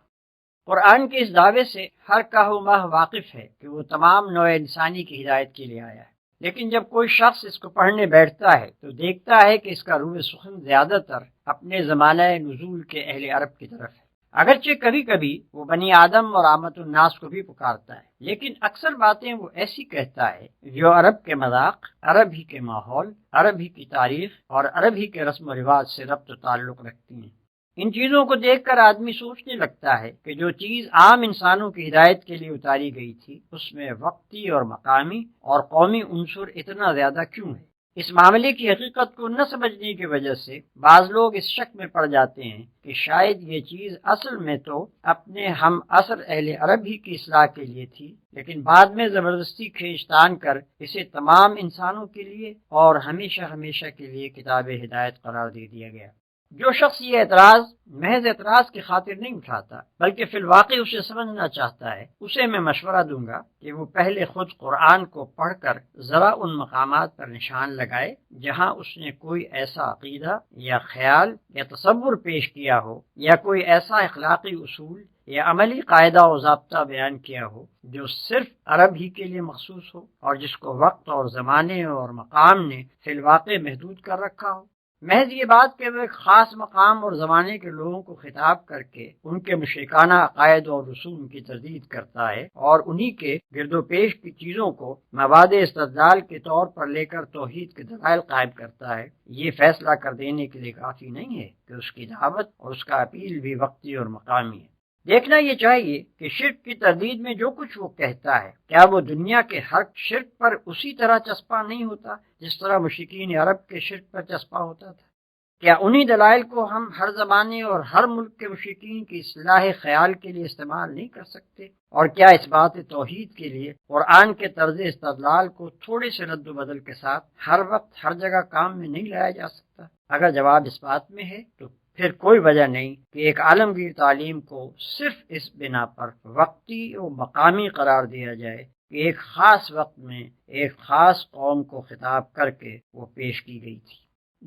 قرآن کے اس دعوے سے ہر کاہ و ماہ واقف ہے کہ وہ تمام نوع انسانی کی ہدایت کے لیے آیا ہے، لیکن جب کوئی شخص اس کو پڑھنے بیٹھتا ہے تو دیکھتا ہے کہ اس کا روح سخن زیادہ تر اپنے زمانہ نزول کے اہل عرب کی طرف ہے۔ اگرچہ کبھی کبھی وہ بنی آدم اور عامت الناس کو بھی پکارتا ہے، لیکن اکثر باتیں وہ ایسی کہتا ہے جو عرب کے مذاق، عرب ہی کے ماحول، عرب ہی کی تاریخ اور عرب ہی کے رسم و رواج سے ربط و تعلق رکھتی ہیں۔ ان چیزوں کو دیکھ کر آدمی سوچنے لگتا ہے کہ جو چیز عام انسانوں کی ہدایت کے لیے اتاری گئی تھی اس میں وقتی اور مقامی اور قومی عنصر اتنا زیادہ کیوں ہے؟ اس معاملے کی حقیقت کو نہ سمجھنے کی وجہ سے بعض لوگ اس شک میں پڑ جاتے ہیں کہ شاید یہ چیز اصل میں تو اپنے ہم عصر اہل عرب ہی کی اصلاح کے لیے تھی، لیکن بعد میں زبردستی کھینچ تان کر اسے تمام انسانوں کے لیے اور ہمیشہ ہمیشہ کے لیے کتاب ہدایت قرار دے دیا گیا۔ جو شخص یہ اعتراض محض اعتراض کی خاطر نہیں اٹھاتا بلکہ فی الواقع اسے سمجھنا چاہتا ہے، اسے میں مشورہ دوں گا کہ وہ پہلے خود قرآن کو پڑھ کر ذرا ان مقامات پر نشان لگائے جہاں اس نے کوئی ایسا عقیدہ یا خیال یا تصور پیش کیا ہو، یا کوئی ایسا اخلاقی اصول یا عملی قاعدہ و ضابطہ بیان کیا ہو جو صرف عرب ہی کے لیے مخصوص ہو اور جس کو وقت اور زمانے اور مقام نے فی الواقع محدود کر رکھا ہو۔ محض یہ بات کہ وہ ایک خاص مقام اور زمانے کے لوگوں کو خطاب کر کے ان کے مشرکانہ عقائد اور رسوم کی تردید کرتا ہے اور انہی کے گرد و پیش کی چیزوں کو مواد استدلال کے طور پر لے کر توحید کے دلائل قائم کرتا ہے، یہ فیصلہ کر دینے کے لیے کافی نہیں ہے کہ اس کی دعوت اور اس کا اپیل بھی وقتی اور مقامی ہے۔ دیکھنا یہ چاہیے کہ شرک کی تردید میں جو کچھ وہ کہتا ہے، کیا وہ دنیا کے ہر شرک پر اسی طرح چسپاں نہیں ہوتا جس طرح مشرکین عرب کے شرک پر چسپاں ہوتا تھا؟ کیا انہی دلائل کو ہم ہر زمانے اور ہر ملک کے مشرکین کی اصلاح خیال کے لیے استعمال نہیں کر سکتے؟ اور کیا اس بات توحید کے لیے قرآن کے طرز استدلال کو تھوڑے سے رد و بدل کے ساتھ ہر وقت ہر جگہ کام میں نہیں لایا جا سکتا؟ اگر جواب اس بات میں ہے تو پھر کوئی وجہ نہیں کہ ایک عالمگیر تعلیم کو صرف اس بنا پر وقتی اور مقامی قرار دیا جائے کہ ایک خاص وقت میں ایک خاص قوم کو خطاب کر کے وہ پیش کی گئی تھی۔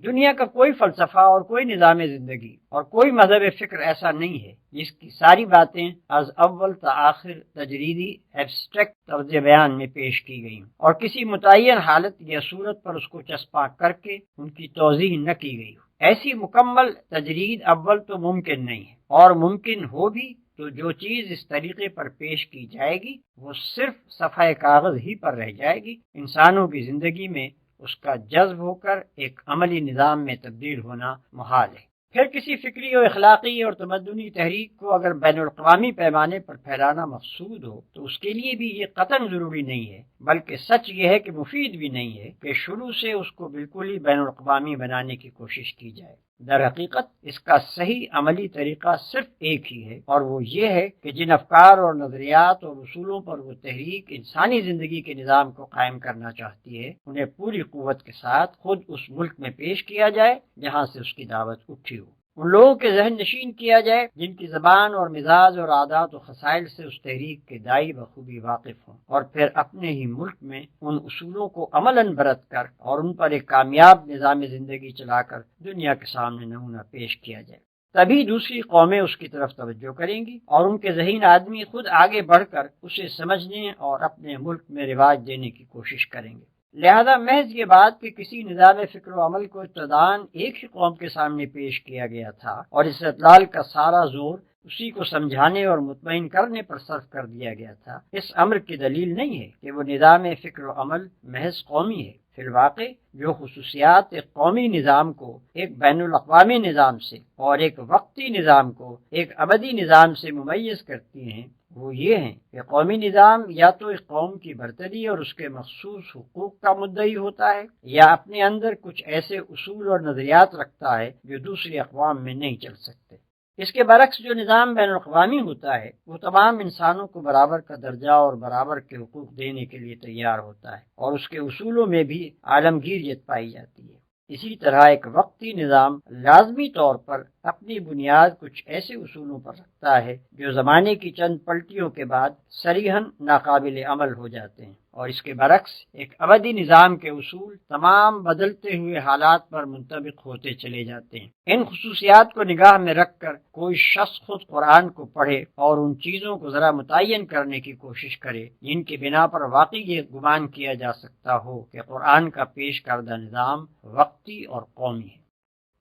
دنیا کا کوئی فلسفہ اور کوئی نظام زندگی اور کوئی مذہب فکر ایسا نہیں ہے جس کی ساری باتیں از اول تا آخر تجریدی ایبسٹریکٹ طرز بیان میں پیش کی گئی اور کسی متعین حالت یا صورت پر اس کو چسپاں کر کے ان کی توضیح نہ کی گئی ہو۔ ایسی مکمل تجرید اول تو ممکن نہیں ہے، اور ممکن ہو بھی تو جو چیز اس طریقے پر پیش کی جائے گی وہ صرف صفحہ کاغذ ہی پر رہ جائے گی، انسانوں کی زندگی میں اس کا جذب ہو کر ایک عملی نظام میں تبدیل ہونا محال ہے۔ پھر کسی فکری اور اخلاقی اور تمدنی تحریک کو اگر بین الاقوامی پیمانے پر پھیلانا مقصود ہو تو اس کے لیے بھی یہ قطعاً ضروری نہیں ہے، بلکہ سچ یہ ہے کہ مفید بھی نہیں ہے کہ شروع سے اس کو بالکل ہی بین الاقوامی بنانے کی کوشش کی جائے۔ در حقیقت اس کا صحیح عملی طریقہ صرف ایک ہی ہے، اور وہ یہ ہے کہ جن افکار اور نظریات اور اصولوں پر وہ تحریک انسانی زندگی کے نظام کو قائم کرنا چاہتی ہے انہیں پوری قوت کے ساتھ خود اس ملک میں پیش کیا جائے جہاں سے اس کی دعوت اٹھی ہو، ان لوگوں کے ذہن نشین کیا جائے جن کی زبان اور مزاج اور عادات و خصائل سے اس تحریک کے داعی بخوبی واقف ہوں، اور پھر اپنے ہی ملک میں ان اصولوں کو عملاً برت کر اور ان پر ایک کامیاب نظام زندگی چلا کر دنیا کے سامنے نمونہ پیش کیا جائے۔ تبھی دوسری قومیں اس کی طرف توجہ کریں گی اور ان کے ذہین آدمی خود آگے بڑھ کر اسے سمجھنے اور اپنے ملک میں رواج دینے کی کوشش کریں گے۔ لہذا محض یہ بات کہ کسی نظام فکر و عمل کو ابتداً ایک ہی قوم کے سامنے پیش کیا گیا تھا اور اس اطلاع کا سارا زور اسی کو سمجھانے اور مطمئن کرنے پر صرف کر دیا گیا تھا، اس امر کی دلیل نہیں ہے کہ وہ نظام فکر و عمل محض قومی ہے۔ فی الواقع جو خصوصیات ایک قومی نظام کو ایک بین الاقوامی نظام سے اور ایک وقتی نظام کو ایک ابدی نظام سے ممیز کرتی ہیں وہ یہ ہیں کہ قومی نظام یا تو ایک قوم کی برتری اور اس کے مخصوص حقوق کا مدعی ہوتا ہے، یا اپنے اندر کچھ ایسے اصول اور نظریات رکھتا ہے جو دوسری اقوام میں نہیں چل سکتے۔ اس کے برعکس جو نظام بین الاقوامی ہوتا ہے وہ تمام انسانوں کو برابر کا درجہ اور برابر کے حقوق دینے کے لیے تیار ہوتا ہے، اور اس کے اصولوں میں بھی عالمگیریت پائی جاتی ہے۔ اسی طرح ایک وقتی نظام لازمی طور پر اپنی بنیاد کچھ ایسے اصولوں پر رکھتا ہے جو زمانے کی چند پلٹیوں کے بعد صریحاً ناقابل عمل ہو جاتے ہیں، اور اس کے برعکس ایک ابدی نظام کے اصول تمام بدلتے ہوئے حالات پر منطبق ہوتے چلے جاتے ہیں۔ ان خصوصیات کو نگاہ میں رکھ کر کوئی شخص خود قرآن کو پڑھے اور ان چیزوں کو ذرا متعین کرنے کی کوشش کرے جن کی بنا پر واقعی یہ گمان کیا جا سکتا ہو کہ قرآن کا پیش کردہ نظام وقتی اور قومی ہے۔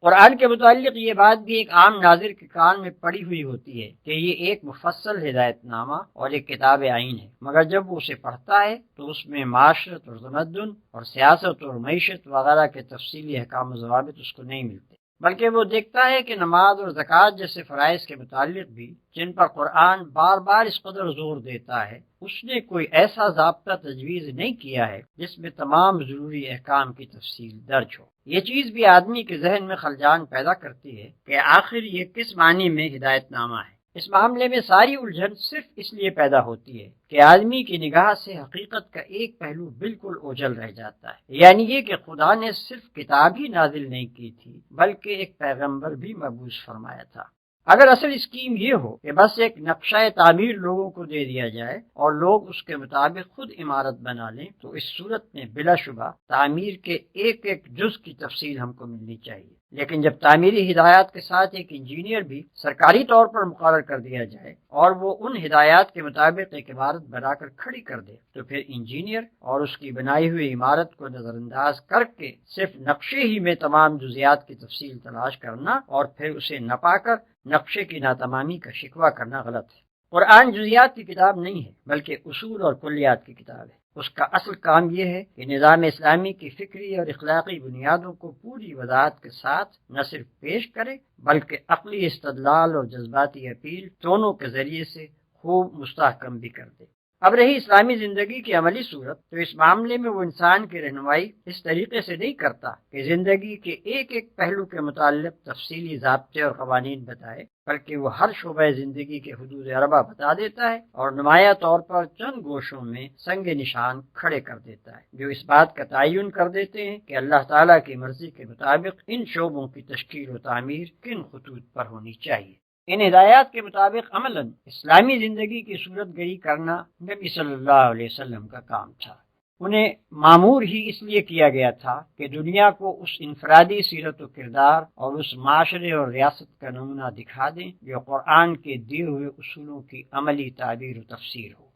قرآن کے متعلق یہ بات بھی ایک عام ناظر کے کان میں پڑی ہوئی ہوتی ہے کہ یہ ایک مفصل ہدایت نامہ اور ایک کتاب آئین ہے، مگر جب وہ اسے پڑھتا ہے تو اس میں معاشرت اور تمدن اور سیاست اور معیشت وغیرہ کے تفصیلی احکام و ضوابط اس کو نہیں ملتے، بلکہ وہ دیکھتا ہے کہ نماز اور زکوٰۃ جیسے فرائض کے متعلق بھی جن پر قرآن بار بار اس قدر زور دیتا ہے اس نے کوئی ایسا ضابطہ تجویز نہیں کیا ہے جس میں تمام ضروری احکام کی تفصیل درج ہو۔ یہ چیز بھی آدمی کے ذہن میں خلجان پیدا کرتی ہے کہ آخر یہ کس معنی میں ہدایت نامہ ہے۔ اس معاملے میں ساری الجھن صرف اس لیے پیدا ہوتی ہے کہ آدمی کی نگاہ سے حقیقت کا ایک پہلو بالکل اوجھل رہ جاتا ہے، یعنی یہ کہ خدا نے صرف کتاب ہی نازل نہیں کی تھی بلکہ ایک پیغمبر بھی مبعوث فرمایا تھا۔ اگر اصل اسکیم یہ ہو کہ بس ایک نقشہ تعمیر لوگوں کو دے دیا جائے اور لوگ اس کے مطابق خود عمارت بنا لیں تو اس صورت میں بلا شبہ تعمیر کے ایک ایک جز کی تفصیل ہم کو ملنی چاہیے۔ لیکن جب تعمیری ہدایات کے ساتھ ایک انجینئر بھی سرکاری طور پر مقرر کر دیا جائے اور وہ ان ہدایات کے مطابق ایک عمارت بنا کر کھڑی کر دے تو پھر انجینئر اور اس کی بنائی ہوئی عمارت کو نظر انداز کر کے صرف نقشے ہی میں تمام جزیات کی تفصیل تلاش کرنا اور پھر اسے نہ پا کر نقشے کی ناتمامی کا شکوہ کرنا غلط ہے۔ قرآن جزیات کی کتاب نہیں ہے بلکہ اصول اور کلیات کی کتاب ہے۔ اس کا اصل کام یہ ہے کہ نظام اسلامی کی فکری اور اخلاقی بنیادوں کو پوری وضاحت کے ساتھ نہ صرف پیش کرے بلکہ عقلی استدلال اور جذباتی اپیل دونوں کے ذریعے سے خوب مستحکم بھی کر دے۔ اب رہی اسلامی زندگی کی عملی صورت، تو اس معاملے میں وہ انسان کی رہنمائی اس طریقے سے نہیں کرتا کہ زندگی کے ایک ایک پہلو کے متعلق تفصیلی ضابطے اور قوانین بتائے، بلکہ وہ ہر شعبہ زندگی کے حدود اربع بتا دیتا ہے اور نمایاں طور پر چند گوشوں میں سنگ نشان کھڑے کر دیتا ہے جو اس بات کا تعین کر دیتے ہیں کہ اللہ تعالیٰ کی مرضی کے مطابق ان شعبوں کی تشکیل و تعمیر کن خطوط پر ہونی چاہیے۔ ان ہدایات کے مطابق عملاً اسلامی زندگی کی صورت گری کرنا نبی صلی اللہ علیہ وسلم کا کام تھا۔ انہیں معمور ہی اس لیے کیا گیا تھا کہ دنیا کو اس انفرادی سیرت و کردار اور اس معاشرے اور ریاست کا نمونہ دکھا دیں جو قرآن کے دیے ہوئے اصولوں کی عملی تعبیر و تفسیر ہو۔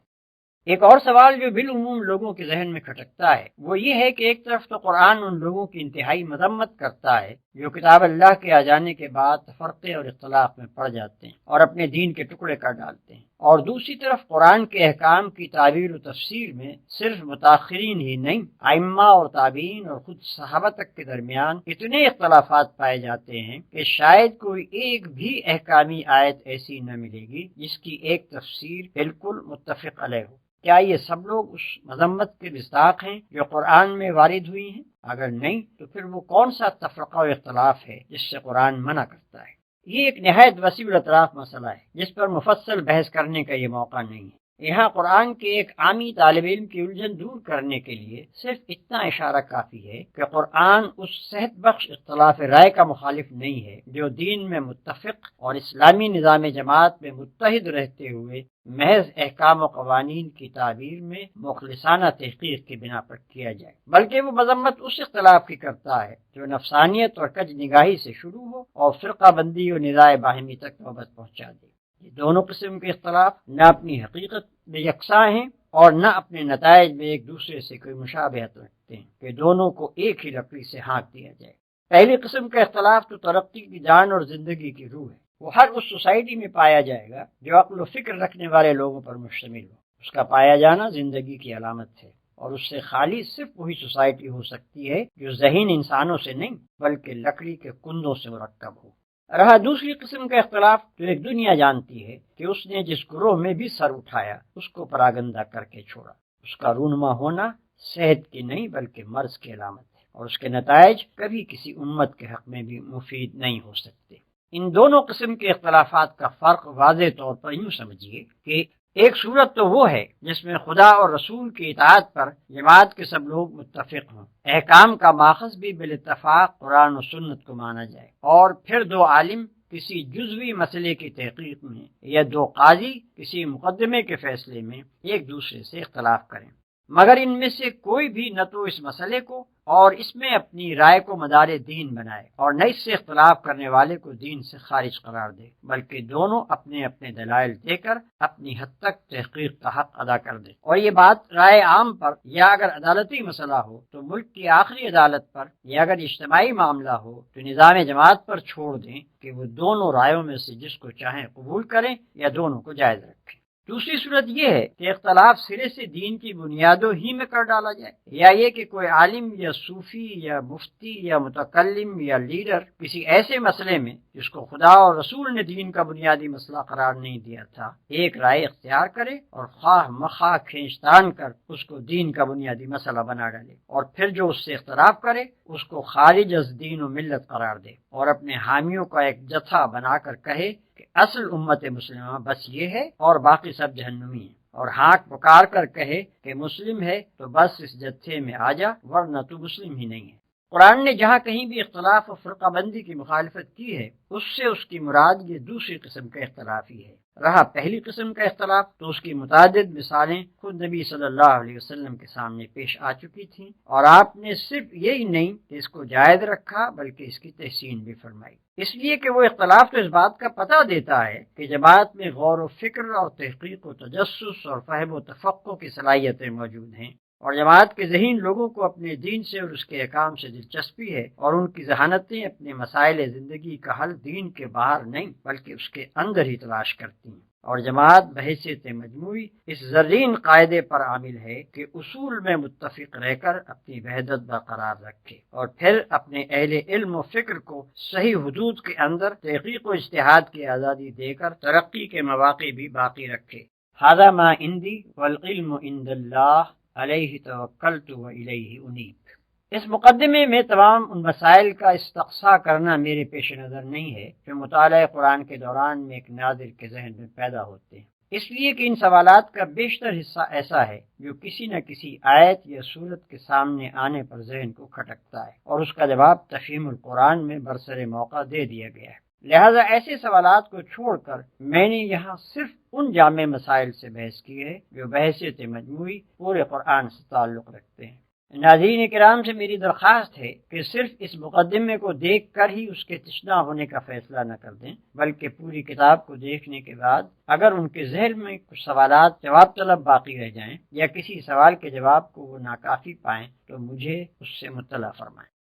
ایک اور سوال جو بالعموم لوگوں کے ذہن میں کھٹکتا ہے وہ یہ ہے کہ ایک طرف تو قرآن ان لوگوں کی انتہائی مذمت کرتا ہے جو کتاب اللہ کے آ جانے کے بعد تفرقے اور اختلاف میں پڑ جاتے ہیں اور اپنے دین کے ٹکڑے کر ڈالتے ہیں، اور دوسری طرف قرآن کے احکام کی تعبیر و تفسیر میں صرف متاخرین ہی نہیں، ائمہ اور تابعین اور خود صحابہ تک کے درمیان اتنے اختلافات پائے جاتے ہیں کہ شاید کوئی ایک بھی احکامی آیت ایسی نہ ملے گی جس کی ایک تفسیر بالکل متفق علیہ ہو۔ کیا یہ سب لوگ اس مذمت کے مصداق ہیں جو قرآن میں وارد ہوئی ہیں؟ اگر نہیں تو پھر وہ کون سا تفرقہ و اختلاف ہے جس سے قرآن منع کرتا ہے؟ یہ ایک نہایت وسیع الاطراف مسئلہ ہے جس پر مفصل بحث کرنے کا یہ موقع نہیں ہے۔ یہاں قرآن کے ایک عامی طالب علم کی الجھن دور کرنے کے لیے صرف اتنا اشارہ کافی ہے کہ قرآن اس صحت بخش اختلاف رائے کا مخالف نہیں ہے جو دین میں متفق اور اسلامی نظام جماعت میں متحد رہتے ہوئے محض احکام و قوانین کی تعبیر میں مخلصانہ تحقیق کی بنا پر کیا جائے، بلکہ وہ مذمت اس اختلاف کی کرتا ہے جو نفسانیت اور کج نگاہی سے شروع ہو اور فرقہ بندی اور نزاع باہمی تک نوبت پہنچا دے۔ یہ دونوں قسم کے اختلاف نہ اپنی حقیقت میں یکساں ہیں اور نہ اپنے نتائج میں ایک دوسرے سے کوئی مشابہت رکھتے ہیں کہ دونوں کو ایک ہی لکڑی سے ہانک دیا جائے۔ پہلی قسم کا اختلاف تو ترقی کی جان اور زندگی کی روح ہے۔ وہ ہر اس سوسائٹی میں پایا جائے گا جو عقل و فکر رکھنے والے لوگوں پر مشتمل ہو۔ اس کا پایا جانا زندگی کی علامت ہے، اور اس سے خالی صرف وہی سوسائٹی ہو سکتی ہے جو ذہین انسانوں سے نہیں بلکہ لکڑی کے کندوں سے مرکب ہو۔ رہا دوسری قسم کا اختلاف جو ایک دنیا جانتی ہے کہ اس نے جس گروہ میں بھی سر اٹھایا اس کو پراگندہ کر کے چھوڑا، اس کا رونما ہونا صحت کی نہیں بلکہ مرض کی علامت ہے، اور اس کے نتائج کبھی کسی امت کے حق میں بھی مفید نہیں ہو سکتے۔ ان دونوں قسم کے اختلافات کا فرق واضح طور پر یوں سمجھیے کہ ایک صورت تو وہ ہے جس میں خدا اور رسول کی اطاعت پر جماعت کے سب لوگ متفق ہوں، احکام کا ماخذ بھی بالاتفاق قرآن و سنت کو مانا جائے، اور پھر دو عالم کسی جزوی مسئلے کی تحقیق میں یا دو قاضی کسی مقدمے کے فیصلے میں ایک دوسرے سے اختلاف کریں، مگر ان میں سے کوئی بھی نہ تو اس مسئلے کو اور اس میں اپنی رائے کو مدار دین بنائے اور نہ اس سے اختلاف کرنے والے کو دین سے خارج قرار دے، بلکہ دونوں اپنے اپنے دلائل دے کر اپنی حد تک تحقیق کا حق ادا کر دیں، اور یہ بات رائے عام پر یا اگر عدالتی مسئلہ ہو تو ملک کی آخری عدالت پر یا اگر اجتماعی معاملہ ہو تو نظام جماعت پر چھوڑ دیں کہ وہ دونوں رائےوں میں سے جس کو چاہیں قبول کریں یا دونوں کو جائز رکھیں۔ دوسری صورت یہ ہے کہ اختلاف سرے سے دین کی بنیادوں ہی میں کر ڈالا جائے، یا یہ کہ کوئی عالم یا صوفی یا مفتی یا متکلم یا لیڈر کسی ایسے مسئلے میں جس کو خدا اور رسول نے دین کا بنیادی مسئلہ قرار نہیں دیا تھا ایک رائے اختیار کرے اور خواہ مخواہ کھینچتان کر اس کو دین کا بنیادی مسئلہ بنا ڈالے، اور پھر جو اس سے اختلاف کرے اس کو خارج از دین و ملت قرار دے اور اپنے حامیوں کا ایک جتھا بنا کر کہے کہ اصل امت مسلمہ بس یہ ہے اور باقی سب جہنمی ہیں، اور ہانک پکار کر کہے کہ مسلم ہے تو بس اس جتھے میں آ جا ورنہ تو مسلم ہی نہیں ہے۔ قرآن نے جہاں کہیں بھی اختلاف و فرقہ بندی کی مخالفت کی ہے اس سے اس کی مراد یہ دوسری قسم کا اختلاف ہی ہے رہا پہلی قسم کا اختلاف تو اس کی متعدد مثالیں خود نبی صلی اللہ علیہ وسلم کے سامنے پیش آ چکی تھیں، اور آپ نے صرف یہی نہیں کہ اس کو جائز رکھا بلکہ اس کی تحسین بھی فرمائی، اس لیے کہ وہ اختلاف تو اس بات کا پتہ دیتا ہے کہ جماعت میں غور و فکر اور تحقیق و تجسس اور فہم و تفقع کی صلاحیتیں موجود ہیں، اور جماعت کے ذہین لوگوں کو اپنے دین سے اور اس کے احکام سے دلچسپی ہے، اور ان کی ذہانتیں اپنے مسائل زندگی کا حل دین کے باہر نہیں بلکہ اس کے اندر ہی تلاش کرتی ہیں، اور جماعت بحیثیت مجموعی اس زرین قاعدے پر عامل ہے کہ اصول میں متفق رہ کر اپنی وحدت برقرار رکھے، اور پھر اپنے اہل علم و فکر کو صحیح حدود کے اندر تحقیق و اجتہاد کی آزادی دے کر ترقی کے مواقع بھی باقی رکھے۔ ھذا ما عندی والعلم عند اللہ علیہ توکلت والیہ انیب۔ اس مقدمے میں تمام ان مسائل کا استقصاء کرنا میرے پیش نظر نہیں ہے جو مطالعہ قرآن کے دوران میں ایک ناظر کے ذہن میں پیدا ہوتے ہیں، اس لیے کہ ان سوالات کا بیشتر حصہ ایسا ہے جو کسی نہ کسی آیت یا صورت کے سامنے آنے پر ذہن کو کھٹکتا ہے، اور اس کا جواب تفہیم القرآن میں برسر موقع دے دیا گیا ہے۔ لہذا ایسے سوالات کو چھوڑ کر میں نے یہاں صرف ان جامع مسائل سے بحث کی ہے جو بحیثیت مجموعی پورے قرآن سے تعلق رکھتے ہیں۔ ناظرین کرام سے میری درخواست ہے کہ صرف اس مقدمے کو دیکھ کر ہی اس کے تشنہ ہونے کا فیصلہ نہ کر دیں، بلکہ پوری کتاب کو دیکھنے کے بعد اگر ان کے ذہن میں کچھ سوالات جواب طلب باقی رہ جائیں یا کسی سوال کے جواب کو وہ ناکافی پائیں تو مجھے اس سے مطلع فرمائیں۔